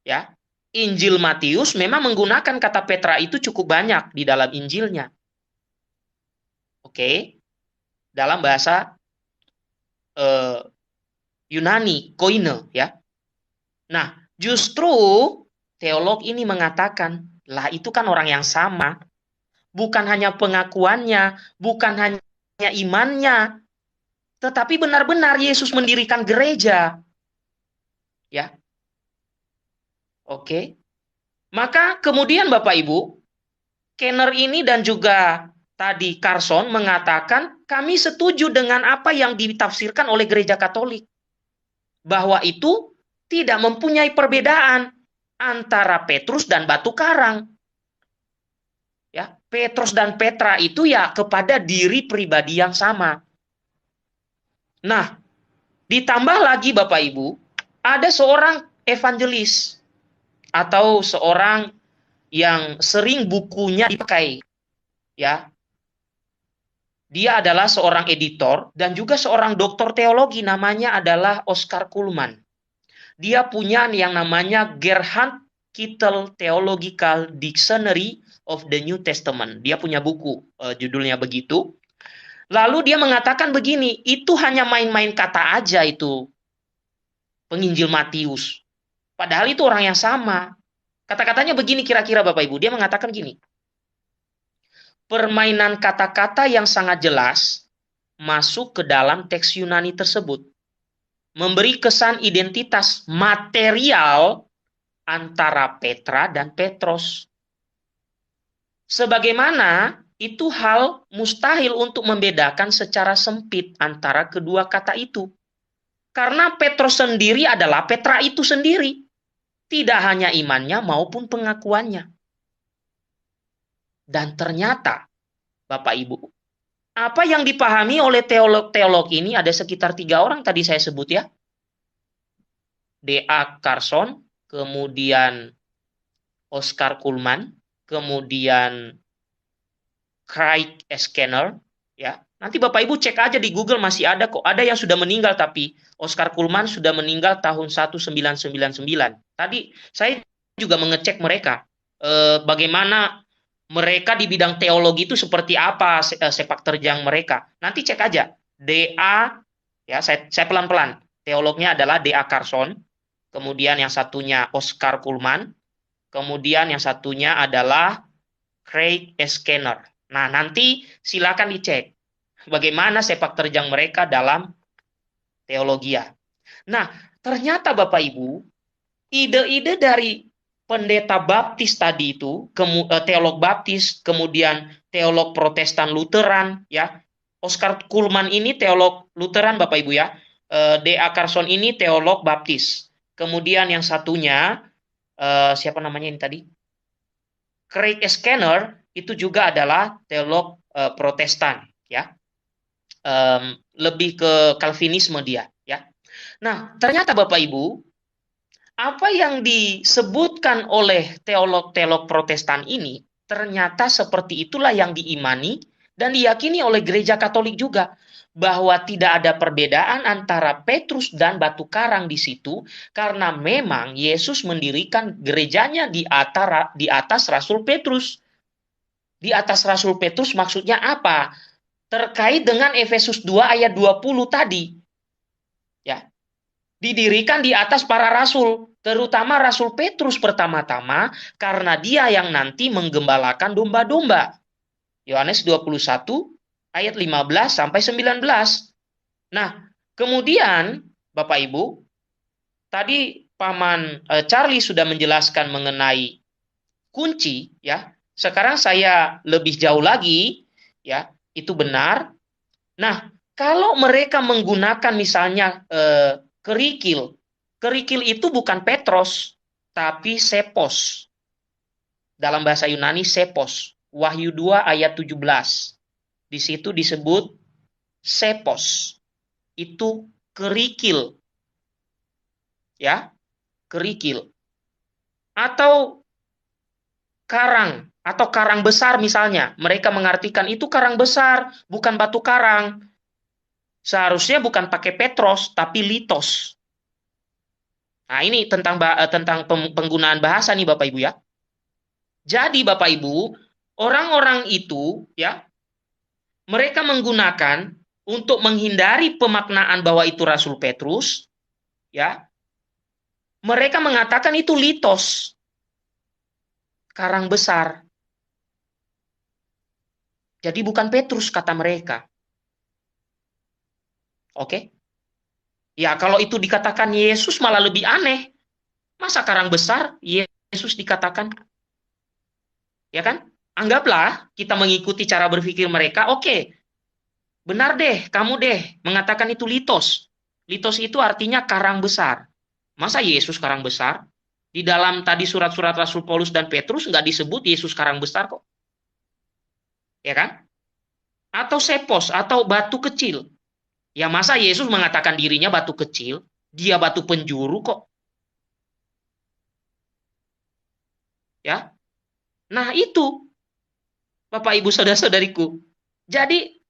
ya, Injil Matius memang menggunakan kata Petra itu cukup banyak di dalam Injilnya. Oke. Dalam bahasa Yunani, Koine, ya. Nah, justru teolog ini mengatakan, lah itu kan orang yang sama. Bukan hanya pengakuannya, bukan hanya imannya, tetapi benar-benar Yesus mendirikan gereja. Ya. Oke. Maka kemudian Bapak Ibu, Kenner ini dan juga tadi Carson mengatakan, kami setuju dengan apa yang ditafsirkan oleh gereja Katolik. Bahwa itu tidak mempunyai perbedaan antara Petrus dan batu karang. Ya, Petrus dan Petra itu ya kepada diri pribadi yang sama. Nah, ditambah lagi Bapak Ibu, ada seorang evangelis atau seorang yang sering bukunya dipakai. Ya. Dia adalah seorang editor dan juga seorang doktor teologi, namanya adalah Oscar Kuhlman. Dia punya yang namanya Gerhard Kittel Theological Dictionary of the New Testament. Dia punya buku, judulnya begitu. Lalu dia mengatakan begini, itu hanya main-main kata aja itu penginjil Matius. Padahal itu orang yang sama. Kata-katanya begini kira-kira Bapak Ibu. Dia mengatakan gini. Permainan kata-kata yang sangat jelas masuk ke dalam teks Yunani tersebut. Memberi kesan identitas material antara Petra dan Petros. Sebagaimana itu hal mustahil untuk membedakan secara sempit antara kedua kata itu. Karena Petros sendiri adalah Petra itu sendiri. Tidak hanya imannya maupun pengakuannya. Dan ternyata, Bapak Ibu, apa yang dipahami oleh teolog-teolog ini ada sekitar 3 orang tadi saya sebut ya. D.A. Carson, kemudian Oscar Kuhlman, kemudian Craig S. Skinner, ya. Nanti Bapak Ibu cek aja di Google masih ada kok. Ada yang sudah meninggal tapi Oscar Kuhlman sudah meninggal tahun 1999. Tadi saya juga mengecek mereka bagaimana mereka di bidang teologi itu seperti apa sepak terjang mereka. Nanti cek aja. D.A. ya saya pelan-pelan. Teolognya adalah D.A. Carson, kemudian yang satunya Oscar Kuhlman, kemudian yang satunya adalah Craig S. Skinner. Nah, nanti silakan dicek bagaimana sepak terjang mereka dalam teologi. Nah, ternyata Bapak Ibu, ide-ide dari pendeta baptis tadi itu, teolog baptis, kemudian teolog Protestan Lutheran, ya, Oscar Kuhlman ini teolog Lutheran, Bapak Ibu ya. D.A. Carson ini teolog Baptis. Kemudian yang satunya, siapa namanya ini tadi? Craig Skinner itu juga adalah teolog Protestan, ya. Lebih ke Calvinisme dia, ya. Nah, ternyata Bapak Ibu, apa yang disebutkan oleh teolog-teolog Protestan ini ternyata seperti itulah yang diimani dan diyakini oleh Gereja Katolik juga, bahwa tidak ada perbedaan antara Petrus dan batu karang di situ karena memang Yesus mendirikan gerejanya di atas Rasul Petrus. Di atas Rasul Petrus maksudnya apa? Terkait dengan Efesus 2 ayat 20 tadi. Ya, didirikan di atas para rasul, terutama Rasul Petrus pertama-tama, karena dia yang nanti menggembalakan domba-domba. Yohanes 21 ayat 15 sampai 19. Nah, kemudian Bapak Ibu, tadi Paman Charlie sudah menjelaskan mengenai kunci, ya. Sekarang saya lebih jauh lagi, ya, itu benar. Nah, kalau mereka menggunakan misalnya kerikil, kerikil itu bukan Petros, tapi sepos. Dalam bahasa Yunani sepos. Wahyu 2 ayat 17. Di situ disebut sepos. Itu kerikil. Ya, kerikil. Atau karang, atau karang besar misalnya. Mereka mengartikan itu karang besar, bukan batu karang. Seharusnya bukan pakai Petros, tapi litos. Nah, ini tentang penggunaan bahasa nih Bapak Ibu ya. Jadi Bapak Ibu, orang-orang itu ya, mereka menggunakan untuk menghindari pemaknaan bahwa itu Rasul Petrus, ya. Mereka mengatakan itu litos, karang besar. Jadi bukan Petrus kata mereka. Oke? Ya, kalau itu dikatakan Yesus malah lebih aneh. Masa karang besar Yesus dikatakan? Ya kan? Anggaplah kita mengikuti cara berpikir mereka, oke, benar deh, kamu deh mengatakan itu litos. Litos itu artinya karang besar. Masa Yesus karang besar? Di dalam tadi surat-surat Rasul Paulus dan Petrus nggak disebut Yesus karang besar kok. Ya kan? Atau sepos, atau batu kecil. Ya masa Yesus mengatakan dirinya batu kecil? Dia batu penjuru kok. Ya. Nah itu, Bapak Ibu Saudara-saudariku. Jadi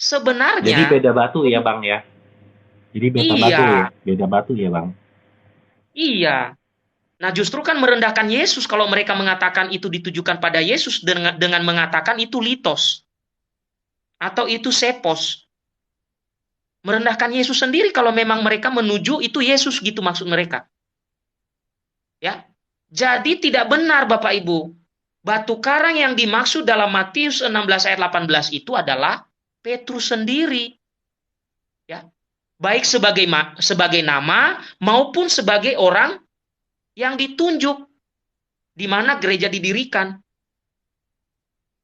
Jadi sebenarnya beda batu ya Bang ya. Jadi iya, beda batu ya Bang. iya. Nah, justru kan merendahkan Yesus kalau mereka mengatakan itu ditujukan pada Yesus dengan mengatakan itu litos atau itu sepos. Merendahkan Yesus sendiri kalau memang mereka menuju itu Yesus gitu maksud mereka. Ya. Jadi tidak benar Bapak Ibu. Batu karang yang dimaksud dalam Matius 16 ayat 18 itu adalah Petrus sendiri. Ya. Baik sebagai nama maupun sebagai orang yang ditunjuk di mana gereja didirikan.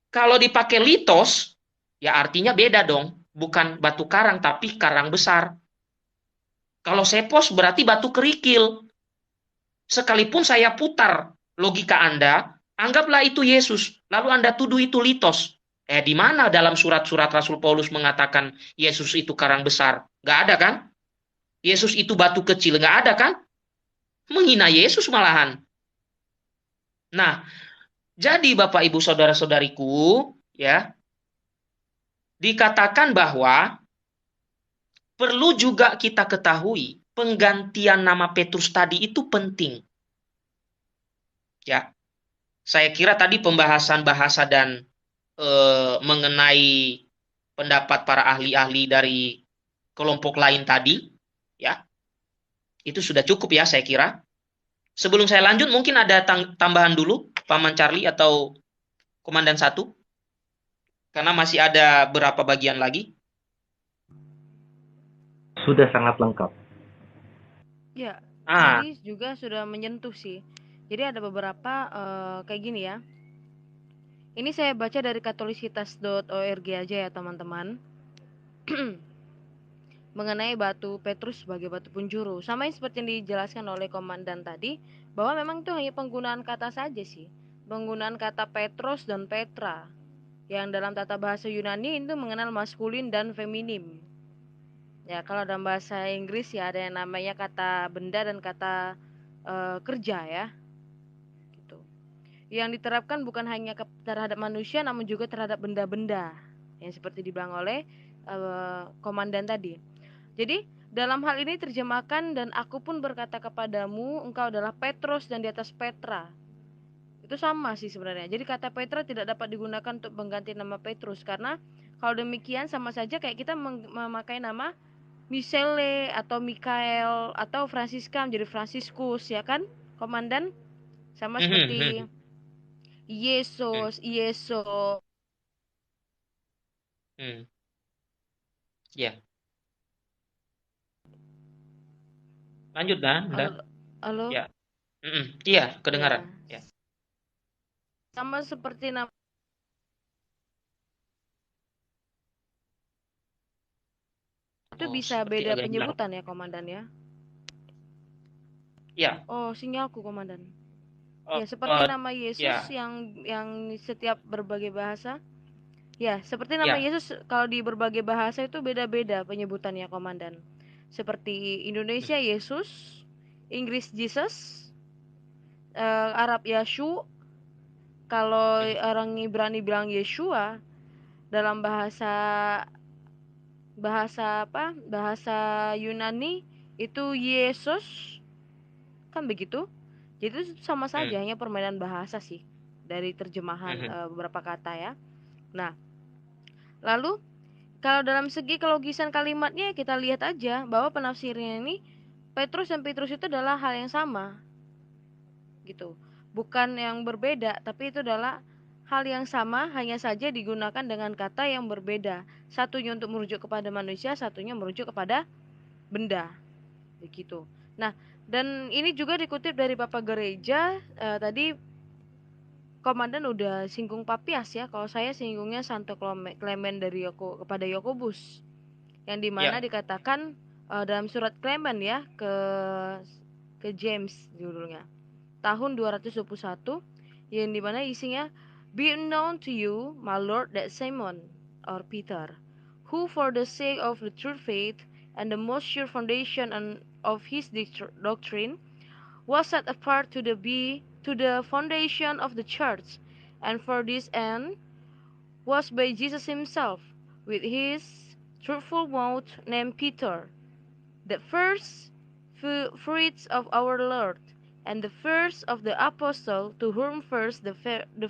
Kalau dipakai litos, ya artinya beda dong. Bukan batu karang, tapi karang besar. Kalau sepos berarti batu kerikil. Sekalipun saya putar logika Anda, anggaplah itu Yesus, lalu Anda tuduh itu litos. Di mana dalam surat-surat Rasul Paulus mengatakan Yesus itu karang besar? Nggak ada kan? Yesus itu batu kecil, nggak ada kan? Menghina Yesus malahan. Nah, jadi Bapak Ibu Saudara-saudariku, ya, dikatakan bahwa perlu juga kita ketahui penggantian nama Petrus tadi itu penting. Ya, saya kira tadi pembahasan bahasa dan mengenai pendapat para ahli-ahli dari kelompok lain tadi, ya, itu sudah cukup ya saya kira. Sebelum saya lanjut, mungkin ada tambahan dulu, Paman Charlie atau Komandan 1, karena masih ada berapa bagian lagi. Sudah sangat lengkap. Ya, Ah, ini juga sudah menyentuh sih. Jadi ada beberapa kayak gini ya. Ini saya baca dari katolisitas.org aja ya teman-teman. mengenai batu Petrus sebagai batu penjuru. Sama seperti yang dijelaskan oleh komandan tadi, bahwa memang itu hanya penggunaan kata saja sih. Penggunaan kata Petros dan Petra, yang dalam tata bahasa Yunani itu mengenal maskulin dan feminim. Ya, kalau dalam bahasa Inggris ya ada yang namanya kata benda dan kata kerja ya. Gitu. Yang diterapkan bukan hanya terhadap manusia namun juga terhadap benda-benda. Yang seperti dibilang oleh komandan tadi. Jadi dalam hal ini terjemahkan dan aku pun berkata kepadamu engkau adalah Petrus dan di atas Petra. Itu sama sih sebenarnya. Jadi kata Petra tidak dapat digunakan untuk mengganti nama Petrus karena kalau demikian sama saja kayak kita memakai nama Michele atau Mikael atau Francisca menjadi Franciscus ya kan, komandan? Sama seperti Yesus, Yesus. Ya. Lanjut dah, udah. Halo? Ya. Iya, kedengaran. Ya. Sama seperti nama itu bisa beda penyebutan ya, komandan ya? Ya. Oh, sinyalku, komandan. Ya, seperti nama Yesus yang setiap berbagai bahasa. Ya, seperti nama Yesus kalau di berbagai bahasa itu beda-beda penyebutannya, komandan. Seperti Indonesia Yesus, Inggris Jesus, Arab Yashu, kalau orang Ibrani bilang Yeshua, dalam bahasa Yunani itu Yesus, kan begitu. Jadi itu sama saja, hanya permainan bahasa sih dari terjemahan beberapa kata ya. Nah, lalu kalau dalam segi kelogisan kalimatnya kita lihat aja bahwa penafsirnya ini Petrus dan Petrus itu adalah hal yang sama gitu, bukan yang berbeda, tapi itu adalah hal yang sama, hanya saja digunakan dengan kata yang berbeda. Satunya untuk merujuk kepada manusia, satunya merujuk kepada benda. Begitu. Nah, dan ini juga dikutip dari Bapak Gereja. Tadi komandan udah singgung Papias ya. Kalau saya singgungnya Santo Clement dari kepada Yakobus. Yang dimana dikatakan dalam surat Clement ya ke James judulnya. Tahun 221 yang dimana isinya, be known to you, my Lord, that Simon or Peter, who for the sake of the true faith and the most sure foundation of his doctrine was set apart to the foundation of the church, and for this end was by Jesus himself with his truthful mouth named Peter, the first fruits of our Lord, and the first of the apostle, to whom first the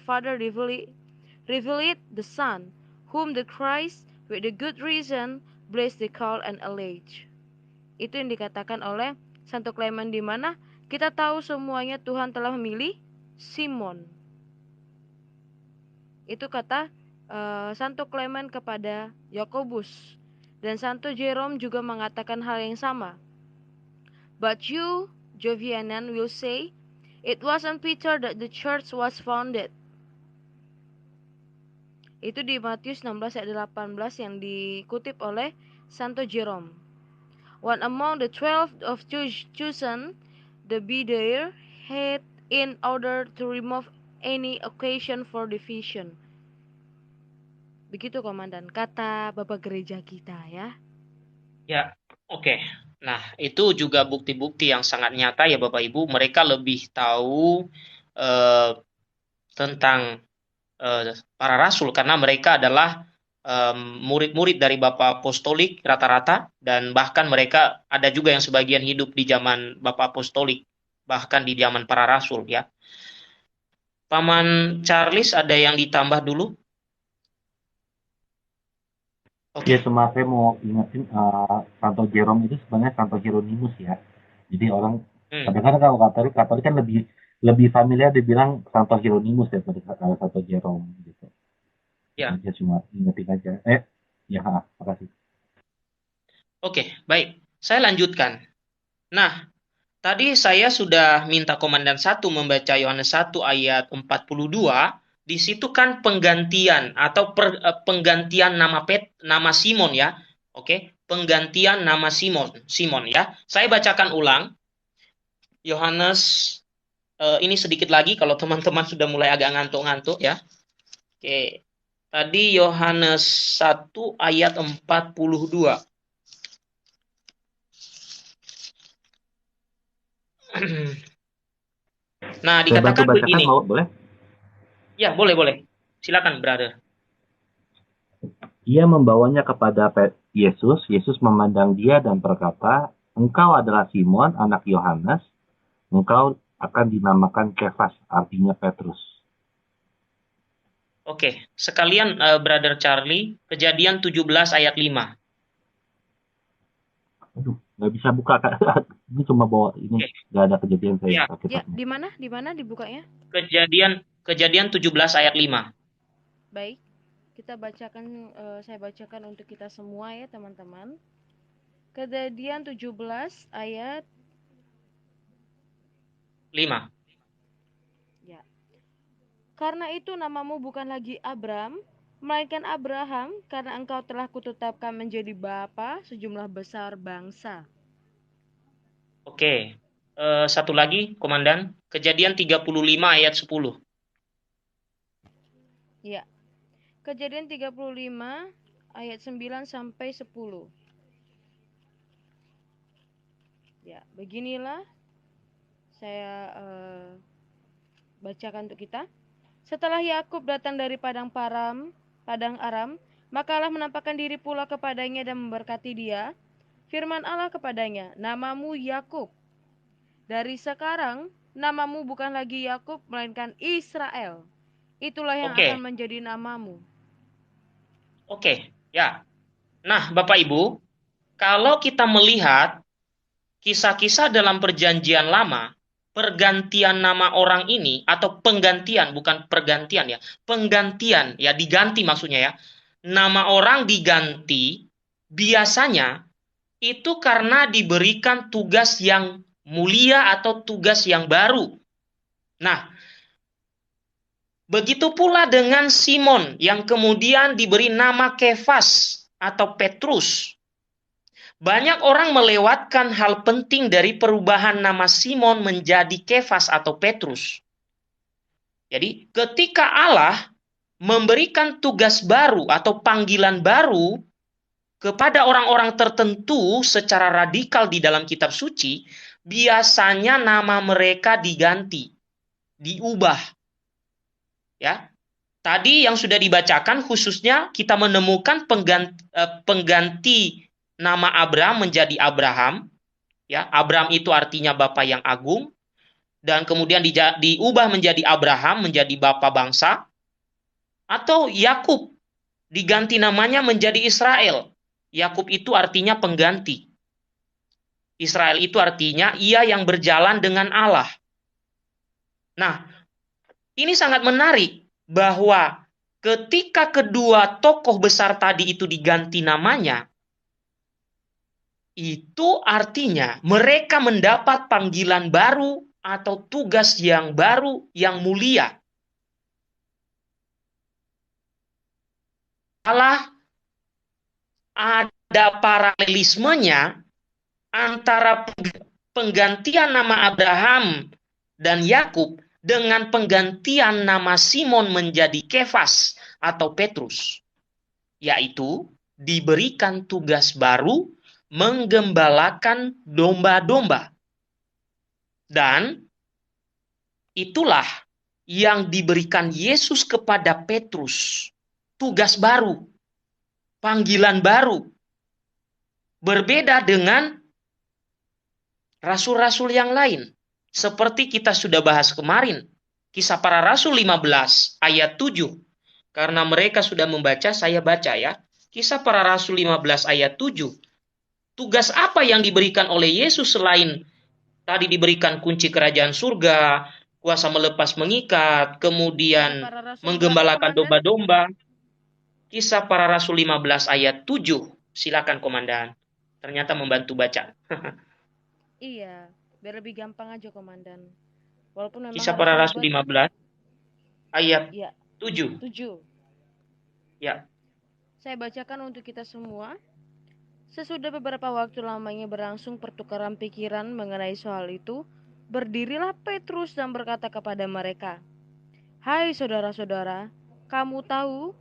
Father revealed the Son, whom the Christ with the good reason blessed the call and allege. Itu yang dikatakan oleh Santo Clement, di mana kita tahu semuanya Tuhan telah memilih Simon. Itu kata Santo Clement kepada Yakobus. Dan Santo Jerome juga mengatakan hal yang sama. But you, Jovianan, will say, it was on Peter that the church was founded. Itu di Matius 16 ayat 18 yang dikutip oleh Santo Jerome. One among the 12 of chosen to be there had in order to remove any occasion for division. Begitu, komandan, kata Bapak Gereja kita ya. Ya, oke. Nah, itu juga bukti-bukti yang sangat nyata ya Bapak Ibu. Mereka lebih tahu tentang para rasul karena mereka adalah murid-murid dari Bapak Apostolik rata-rata, dan bahkan mereka ada juga yang sebagian hidup di zaman Bapak Apostolik, bahkan di zaman para rasul ya. Paman Charles, ada yang ditambah dulu? Ya, cuma saya mau ingetin Santo Jerome itu sebenarnya Santo Hieronymus ya. Jadi orang kadang-kadang kalau Katolik kan lebih familiar dibilang Santo Hieronymus ya daripada Santo Jerome gitu. Ya. Saya cuma ingetin aja. Makasih. Oke, baik. Saya lanjutkan. Nah, tadi saya sudah minta Komandan 1 membaca Yohanes 1 ayat 42. Di situ kan penggantian atau penggantian nama Simon ya Oke, penggantian nama Simon ya. Saya bacakan ulang. Yohanes ini sedikit lagi kalau teman-teman sudah mulai agak ngantuk-ngantuk ya. Oke. Tadi Yohanes 1 ayat 42. Nah, Saya bantu dikatakan bacakan, begini. mau boleh? Ya, boleh. Silakan, brother. Ia membawanya kepada Yesus. Yesus memandang dia dan berkata, "Engkau adalah Simon, anak Yohanes. Engkau akan dinamakan Kefas," artinya Petrus. Oke, sekalian brother Charlie, Kejadian 17 ayat 5. Aduh, nggak bisa buka, Kak. Ini cuma bawa ini, Oke. nggak ada kejadian saya Ya, Ya, Alkitabnya. di mana dibukanya? Kejadian 17 ayat 5. Baik. Saya bacakan untuk kita semua ya, teman-teman. Kejadian 17 ayat 5. ya. Karena itu namamu bukan lagi Abram, melainkan Abraham, karena engkau telah kutetapkan menjadi bapa sejumlah besar bangsa. Oke. Satu lagi, Komandan. Kejadian 35 ayat 10. Ya. Kejadian 35 ayat 9 sampai 10. Ya, beginilah saya bacakan untuk kita. Setelah Yakub datang dari padang Aram, maka Allah menampakkan diri pula kepadanya dan memberkati dia. Firman Allah kepadanya, "Namamu Yakub. Dari sekarang namamu bukan lagi Yakub, melainkan Israel. Itulah yang akan Oke. menjadi namamu." Oke. Ya. Nah, Bapak Ibu, kalau kita melihat kisah-kisah dalam Perjanjian Lama, pergantian nama orang ini atau penggantian, bukan pergantian ya, penggantian ya, diganti maksudnya ya. Nama orang diganti biasanya itu karena diberikan tugas yang mulia atau tugas yang baru. Nah, begitu pula dengan Simon yang kemudian diberi nama Kefas atau Petrus. Banyak orang melewatkan hal penting dari perubahan nama Simon menjadi Kefas atau Petrus. Jadi, ketika Allah memberikan tugas baru atau panggilan baru kepada orang-orang tertentu secara radikal di dalam kitab suci, biasanya nama mereka diganti, diubah. Ya, tadi yang sudah dibacakan khususnya kita menemukan pengganti nama Abraham menjadi Abraham. Ya, Abraham itu artinya bapa yang agung, dan kemudian diubah menjadi Abraham, menjadi bapa bangsa. Atau Yakub diganti namanya menjadi Israel. Yakub itu artinya pengganti. Israel itu artinya ia yang berjalan dengan Allah. Nah, ini sangat menarik bahwa ketika kedua tokoh besar tadi itu diganti namanya, itu artinya mereka mendapat panggilan baru atau tugas yang baru yang mulia. Allah ada paralelismenya antara penggantian nama Abraham dan Yakub dengan penggantian nama Simon menjadi Kefas atau Petrus, yaitu diberikan tugas baru menggembalakan domba-domba. Dan itulah yang diberikan Yesus kepada Petrus. Tugas baru, panggilan baru. Berbeda dengan rasul-rasul yang lain. Seperti kita sudah bahas kemarin, Kisah Para Rasul 15 ayat 7. Karena mereka sudah membaca, saya baca ya. Kisah Para Rasul 15 ayat 7. Tugas apa yang diberikan oleh Yesus selain tadi diberikan kunci kerajaan surga, kuasa melepas mengikat, kemudian menggembalakan domba-domba. Kisah Para Rasul 15 ayat 7. Silakan Komandan. Ternyata membantu baca. Iya, biar lebih gampang aja, Komandan. Walaupun memang Kisah harus Para Rasul ribet. 15 ayat Ya, 7. 7. Ya. Saya bacakan untuk kita semua. Sesudah beberapa waktu lamanya berlangsung pertukaran pikiran mengenai soal itu, berdirilah Petrus dan berkata kepada mereka, "Hai saudara-saudara, kamu tahu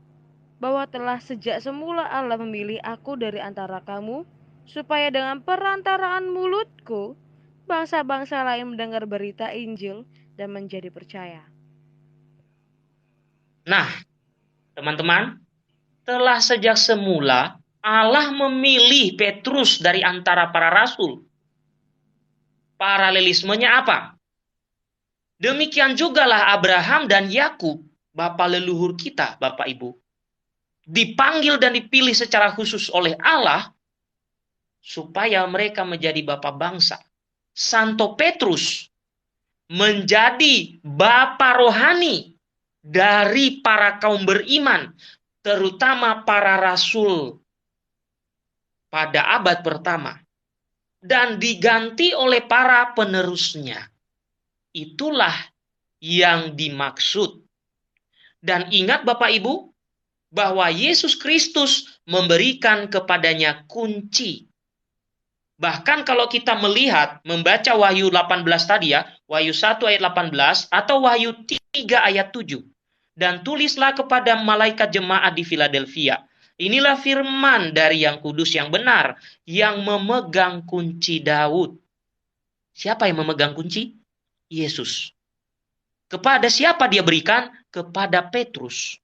bahwa telah sejak semula Allah memilih aku dari antara kamu, supaya dengan perantaraan mulutku, bangsa-bangsa lain mendengar berita Injil dan menjadi percaya." Nah, teman-teman, telah sejak semula Allah memilih Petrus dari antara para rasul. Paralelismenya apa? Demikian jugalah Abraham dan Yakub, bapa leluhur kita, Bapak Ibu, dipanggil dan dipilih secara khusus oleh Allah supaya mereka menjadi bapa bangsa. Santo Petrus menjadi bapa rohani dari para kaum beriman, terutama para rasul pada abad pertama, dan diganti oleh para penerusnya. Itulah yang dimaksud. Dan ingat Bapak Ibu, bahwa Yesus Kristus memberikan kepadanya kunci. Bahkan kalau kita melihat, membaca Wahyu 18 tadi ya, Wahyu 1 ayat 18, atau Wahyu 3 ayat 7. Dan tulislah kepada malaikat jemaat di Philadelphia. Inilah firman dari yang kudus yang benar, yang memegang kunci Daud. Siapa yang memegang kunci? Yesus. Kepada siapa dia berikan? Kepada Petrus.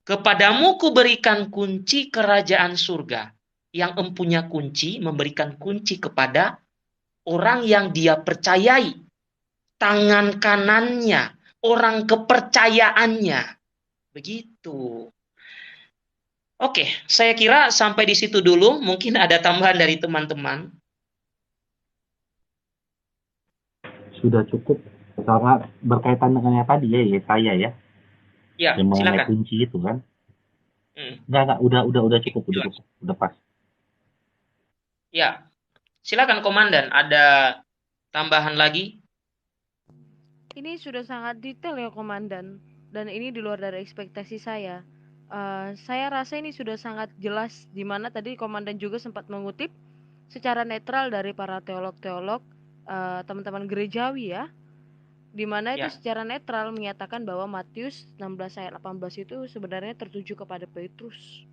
Kepadamu kuberikan kunci kerajaan surga. Yang empunya kunci memberikan kunci kepada orang yang dia percayai. Tangan kanannya, orang kepercayaannya. Begitu. Oke, saya kira sampai di situ dulu. Mungkin ada tambahan dari teman-teman. Sudah cukup, sangat berkaitan dengan yang tadi ya, Yesaya ya, Ya, yang mengenai silakan. kunci itu kan. Hmm. Enggak, udah cukup, udah pas. Ya, silakan Komandan. Ada tambahan lagi? Ini sudah sangat detail ya Komandan, dan ini di luar dari ekspektasi saya. Saya rasa ini sudah sangat jelas, di mana tadi Komandan juga sempat mengutip secara netral dari para teolog-teolog, teman-teman gerejawi ya, di mana itu Ya. secara netral menyatakan bahwa Matius 16 ayat 18 itu sebenarnya tertuju kepada Petrus,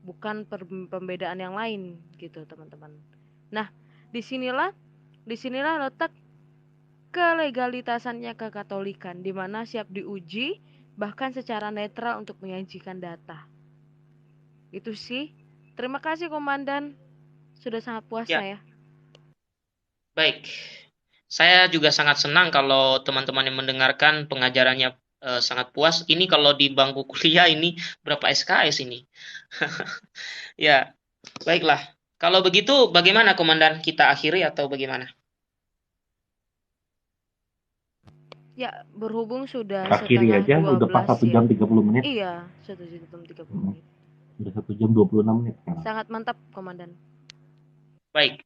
bukan pembedaan yang lain gitu teman-teman. Nah, disinilah letak kelegalitasannya kekatolikan, di mana siap diuji bahkan secara netral untuk menyajikan data. Itu sih. Terima kasih Komandan, sudah sangat puas Ya. saya. Baik. Saya juga sangat senang kalau teman-teman yang mendengarkan pengajarannya sangat puas. Ini kalau di bangku kuliah ini berapa SKS ini? Ya, baiklah. Kalau begitu bagaimana Komandan? Kita akhiri atau bagaimana? Ya, berhubung sudah Akhiri setengah aja, udah pas 12 1 jam ya. 30 menit. Iya, 1 jam 30 menit. Udah 1 jam 26 menit sekarang. Sangat mantap Komandan. Baik.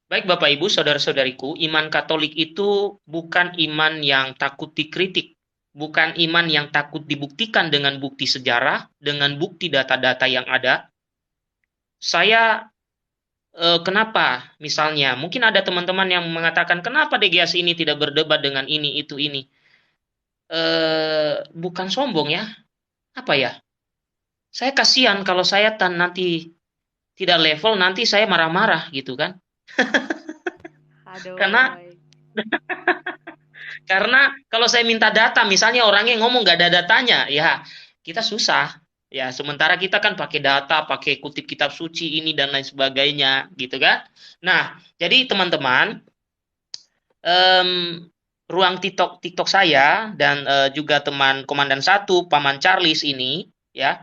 Baik Bapak Ibu, saudara-saudariku, iman Katolik itu bukan iman yang takut dikritik. Bukan iman yang takut dibuktikan dengan bukti sejarah, dengan bukti data-data yang ada. Saya kenapa misalnya mungkin ada teman-teman yang mengatakan kenapa DGS ini tidak berdebat dengan ini itu ini, bukan sombong ya, apa ya, saya kasihan kalau saya nanti tidak level, nanti saya marah-marah gitu kan. Aduh. Karena kalau saya minta data, misalnya orangnya ngomong nggak ada datanya, ya kita susah. Ya, sementara kita kan pakai data, pakai kutip kitab suci ini dan lain sebagainya, gitu kan. Nah, jadi teman-teman, ruang TikTok saya dan juga teman Komandan 1, Paman Charles ini, ya,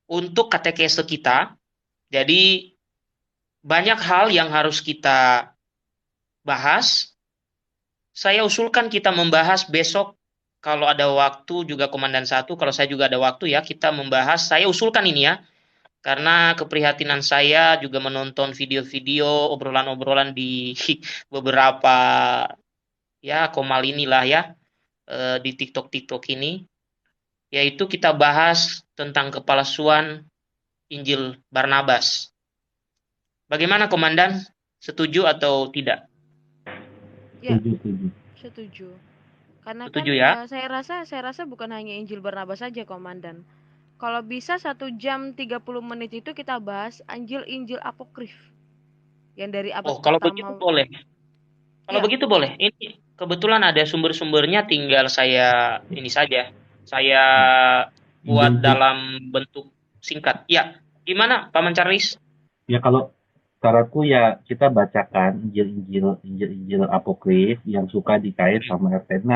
untuk katekese kita. Jadi banyak hal yang harus kita bahas. Saya usulkan kita membahas besok kalau ada waktu, juga Komandan 1, kalau saya juga ada waktu ya, kita membahas, saya usulkan ini ya, karena keprihatinan saya juga menonton video-video, obrolan-obrolan di beberapa ya komal inilah ya, di TikTok ini, yaitu kita bahas tentang kepalsuan Injil Barnabas. Bagaimana Komandan? Setuju atau tidak? Ya, Setuju. setuju. Karena kan Setuju ya? saya rasa bukan hanya Injil Barnabas saja, Komandan. Kalau bisa 1 jam 30 menit itu kita bahas Injil apokrif yang dari abad Oh, kalau begitu pertama. boleh. Kalau Ya, begitu boleh. Ini kebetulan ada sumber-sumbernya, tinggal saya ini saja. Saya buat Injil-injil. dalam bentuk singkat. Ya, gimana Paman Charles? Ya kalau saranku ya kita bacakan Injil-Injil apokrif yang suka dikait Mm-mm, sama RT6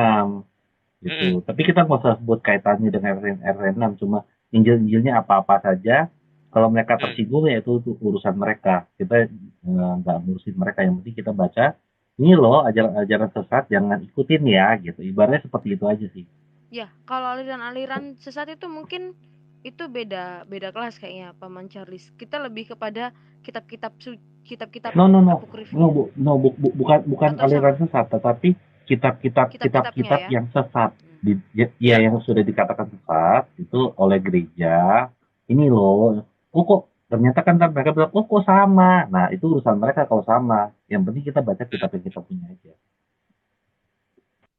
gitu. mm-mm, Tapi kita nggak usah sebut kaitannya dengan RT6, cuma Injil-Injilnya apa-apa saja. Kalau mereka mm. tersinggung ya itu urusan mereka. Kita nggak ngurusin mereka. Yang penting kita baca ini loh ajaran-ajaran sesat, jangan ikutin ya gitu. Ibaratnya seperti itu aja sih. ya. Kalau aliran-aliran sesat itu mungkin itu beda beda kelas kayaknya, Paman Charles. Kita lebih kepada kitab-kitab No, no, no, no, apokrifnya bukan atau aliran sama sesat, tetapi kitab-kitabnya kitab-kitab ya. yang sesat. Hmm. Ya, Ya, yang sudah dikatakan sesat itu oleh gereja. Ini loh, kok ternyata kan mereka bilang, kok sama. Nah, itu urusan mereka kalau sama. Yang penting kita baca kitab yang kita punya aja.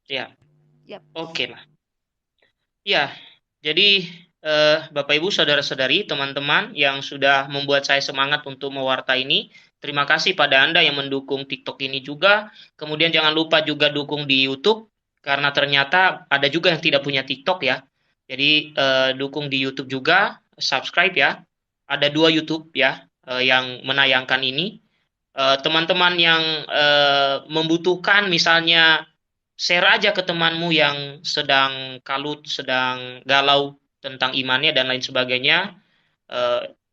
ya, Yap. oke lah. Ya, jadi Bapak Ibu, saudara-saudari, teman-teman yang sudah membuat saya semangat untuk mewarta ini, terima kasih pada Anda yang mendukung TikTok ini juga. Kemudian jangan lupa juga dukung di YouTube, karena ternyata ada juga yang tidak punya TikTok ya. Jadi dukung di YouTube juga, subscribe ya. Ada 2 YouTube ya yang menayangkan ini. Teman-teman yang membutuhkan, misalnya share aja ke temanmu yang sedang kalut, sedang galau tentang imannya dan lain sebagainya,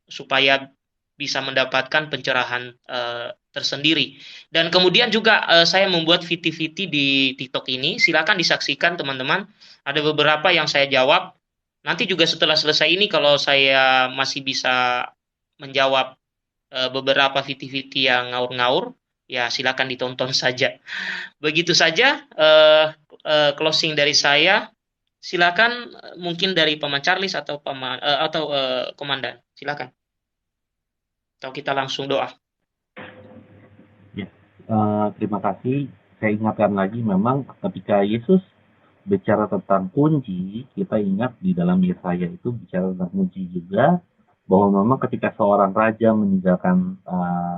supaya bisa mendapatkan pencerahan tersendiri. Dan kemudian juga saya membuat VT-VT di TikTok ini, silakan disaksikan teman-teman. Ada beberapa yang saya jawab. Nanti juga setelah selesai ini, kalau saya masih bisa menjawab beberapa VT-VT yang ngaur-ngaur, ya silakan ditonton saja. Begitu saja closing dari saya. Silakan mungkin dari Paman Charles atau Komandan. Silakan. Atau kita langsung doa. Ya, terima kasih. Saya ingatkan lagi, memang ketika Yesus bicara tentang kunci, kita ingat di dalam Yesaya itu bicara tentang kunci juga, bahwa memang ketika seorang raja meninggalkan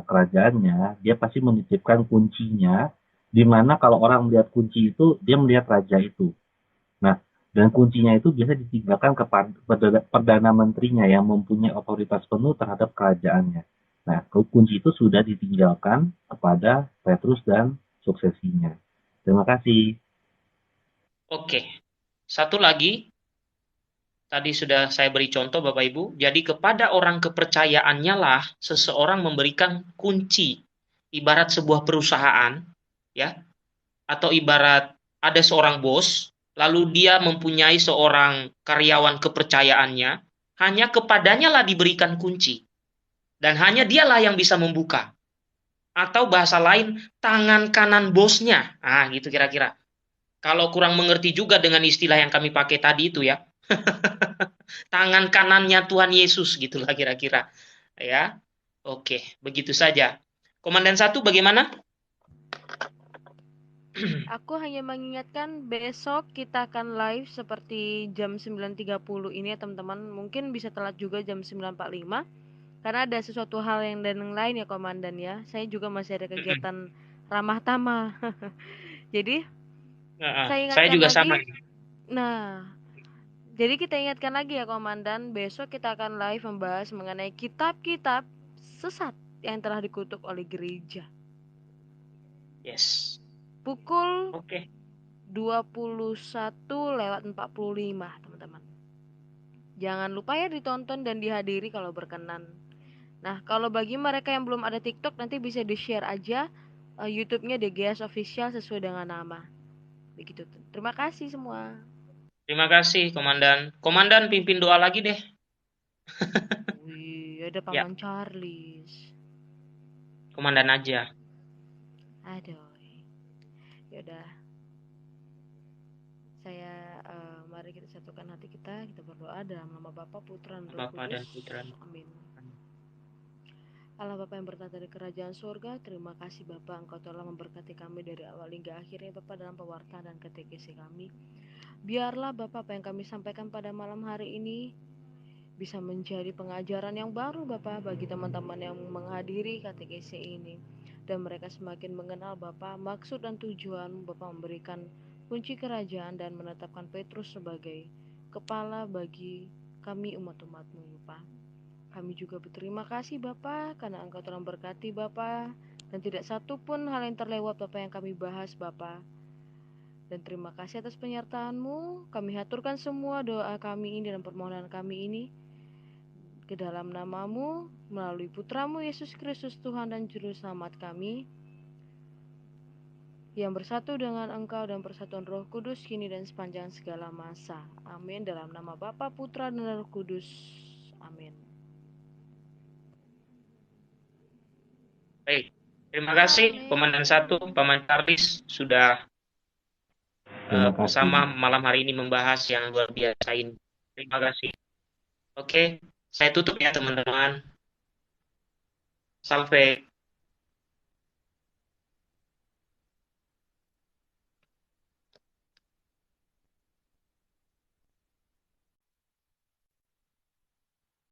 kerajaannya, dia pasti menitipkan kuncinya, di mana kalau orang melihat kunci itu, dia melihat raja itu. Nah, dan kuncinya itu biasa ditinggalkan kepada perdana menterinya yang mempunyai otoritas penuh terhadap kerajaannya. Nah, kunci itu sudah ditinggalkan kepada Petrus dan suksesinya. Terima kasih. Oke. Satu lagi, tadi sudah saya beri contoh Bapak Ibu. Jadi kepada orang kepercayaannya lah seseorang memberikan kunci. Ibarat sebuah perusahaan, ya, atau ibarat ada seorang bos, lalu dia mempunyai seorang karyawan kepercayaannya, hanya kepadanya lah diberikan kunci. Dan hanya dialah yang bisa membuka. Atau bahasa lain, tangan kanan bosnya. Ah, gitu kira-kira. Kalau kurang mengerti juga dengan istilah yang kami pakai tadi itu ya. Tangan kanannya Tuhan Yesus gitulah kira-kira. Ya. Oke, begitu saja. Komandan 1 bagaimana? Aku hanya mengingatkan besok kita akan live seperti jam 9.30 ini ya teman-teman. Mungkin bisa telat juga jam 9.45 karena ada sesuatu hal yang dan yang lain ya Komandan ya. Saya juga masih ada kegiatan ramah tamah. Jadi saya Saya ingatkan juga lagi. sama. Nah, jadi kita ingatkan lagi ya Komandan, besok kita akan live membahas mengenai kitab-kitab sesat yang telah dikutuk oleh gereja. Yes. Pukul Oke. 21:45 teman-teman. Jangan lupa ya ditonton dan dihadiri kalau berkenan. Nah, kalau bagi mereka yang belum ada TikTok nanti bisa di-share aja YouTube-nya DGS Official sesuai dengan nama. Begitu. Terima kasih semua. Terima kasih, Komandan. Komandan pimpin doa lagi deh. Wih, ada Ya, Paman Charles. Komandan aja. Aduh. Yaudah, mari kita satukan hati kita berdoa dalam nama Bapa, Putra, dan Roh Bapa Kudus. dan Putra. Amin. Allah Bapa yang bertata di kerajaan surga, terima kasih Bapa, Engkau telah memberkati kami dari awal hingga akhirnya Bapa dalam pewartaan dan katekesi kami. Biarlah Bapa apa yang kami sampaikan pada malam hari ini bisa menjadi pengajaran yang baru Bapa bagi teman-teman yang menghadiri katekesi ini. Dan mereka semakin mengenal Bapa, maksud dan tujuan Bapa memberikan kunci kerajaan dan menetapkan Petrus sebagai kepala bagi kami umat-umat-Mu Bapa. Kami juga berterima kasih Bapa karena Engkau telah memberkati Bapa dan tidak satu pun hal yang terlewat Bapa yang kami bahas Bapa. Dan terima kasih atas penyertaan-Mu. Kami haturkan semua doa kami ini dan permohonan kami ini ke dalam nama-Mu melalui Putra-Mu Yesus Kristus Tuhan dan Juru Selamat kami yang bersatu dengan Engkau dan persatuan Roh Kudus kini dan sepanjang segala masa. Amin. Dalam nama Bapa, Putra dan Roh Kudus. Amin. Baik, terima kasih Komandan 1, Paman Charles sudah bersama malam hari ini membahas yang luar biasa ini. Terima kasih. Oke, saya tutup ya teman-teman. Sampai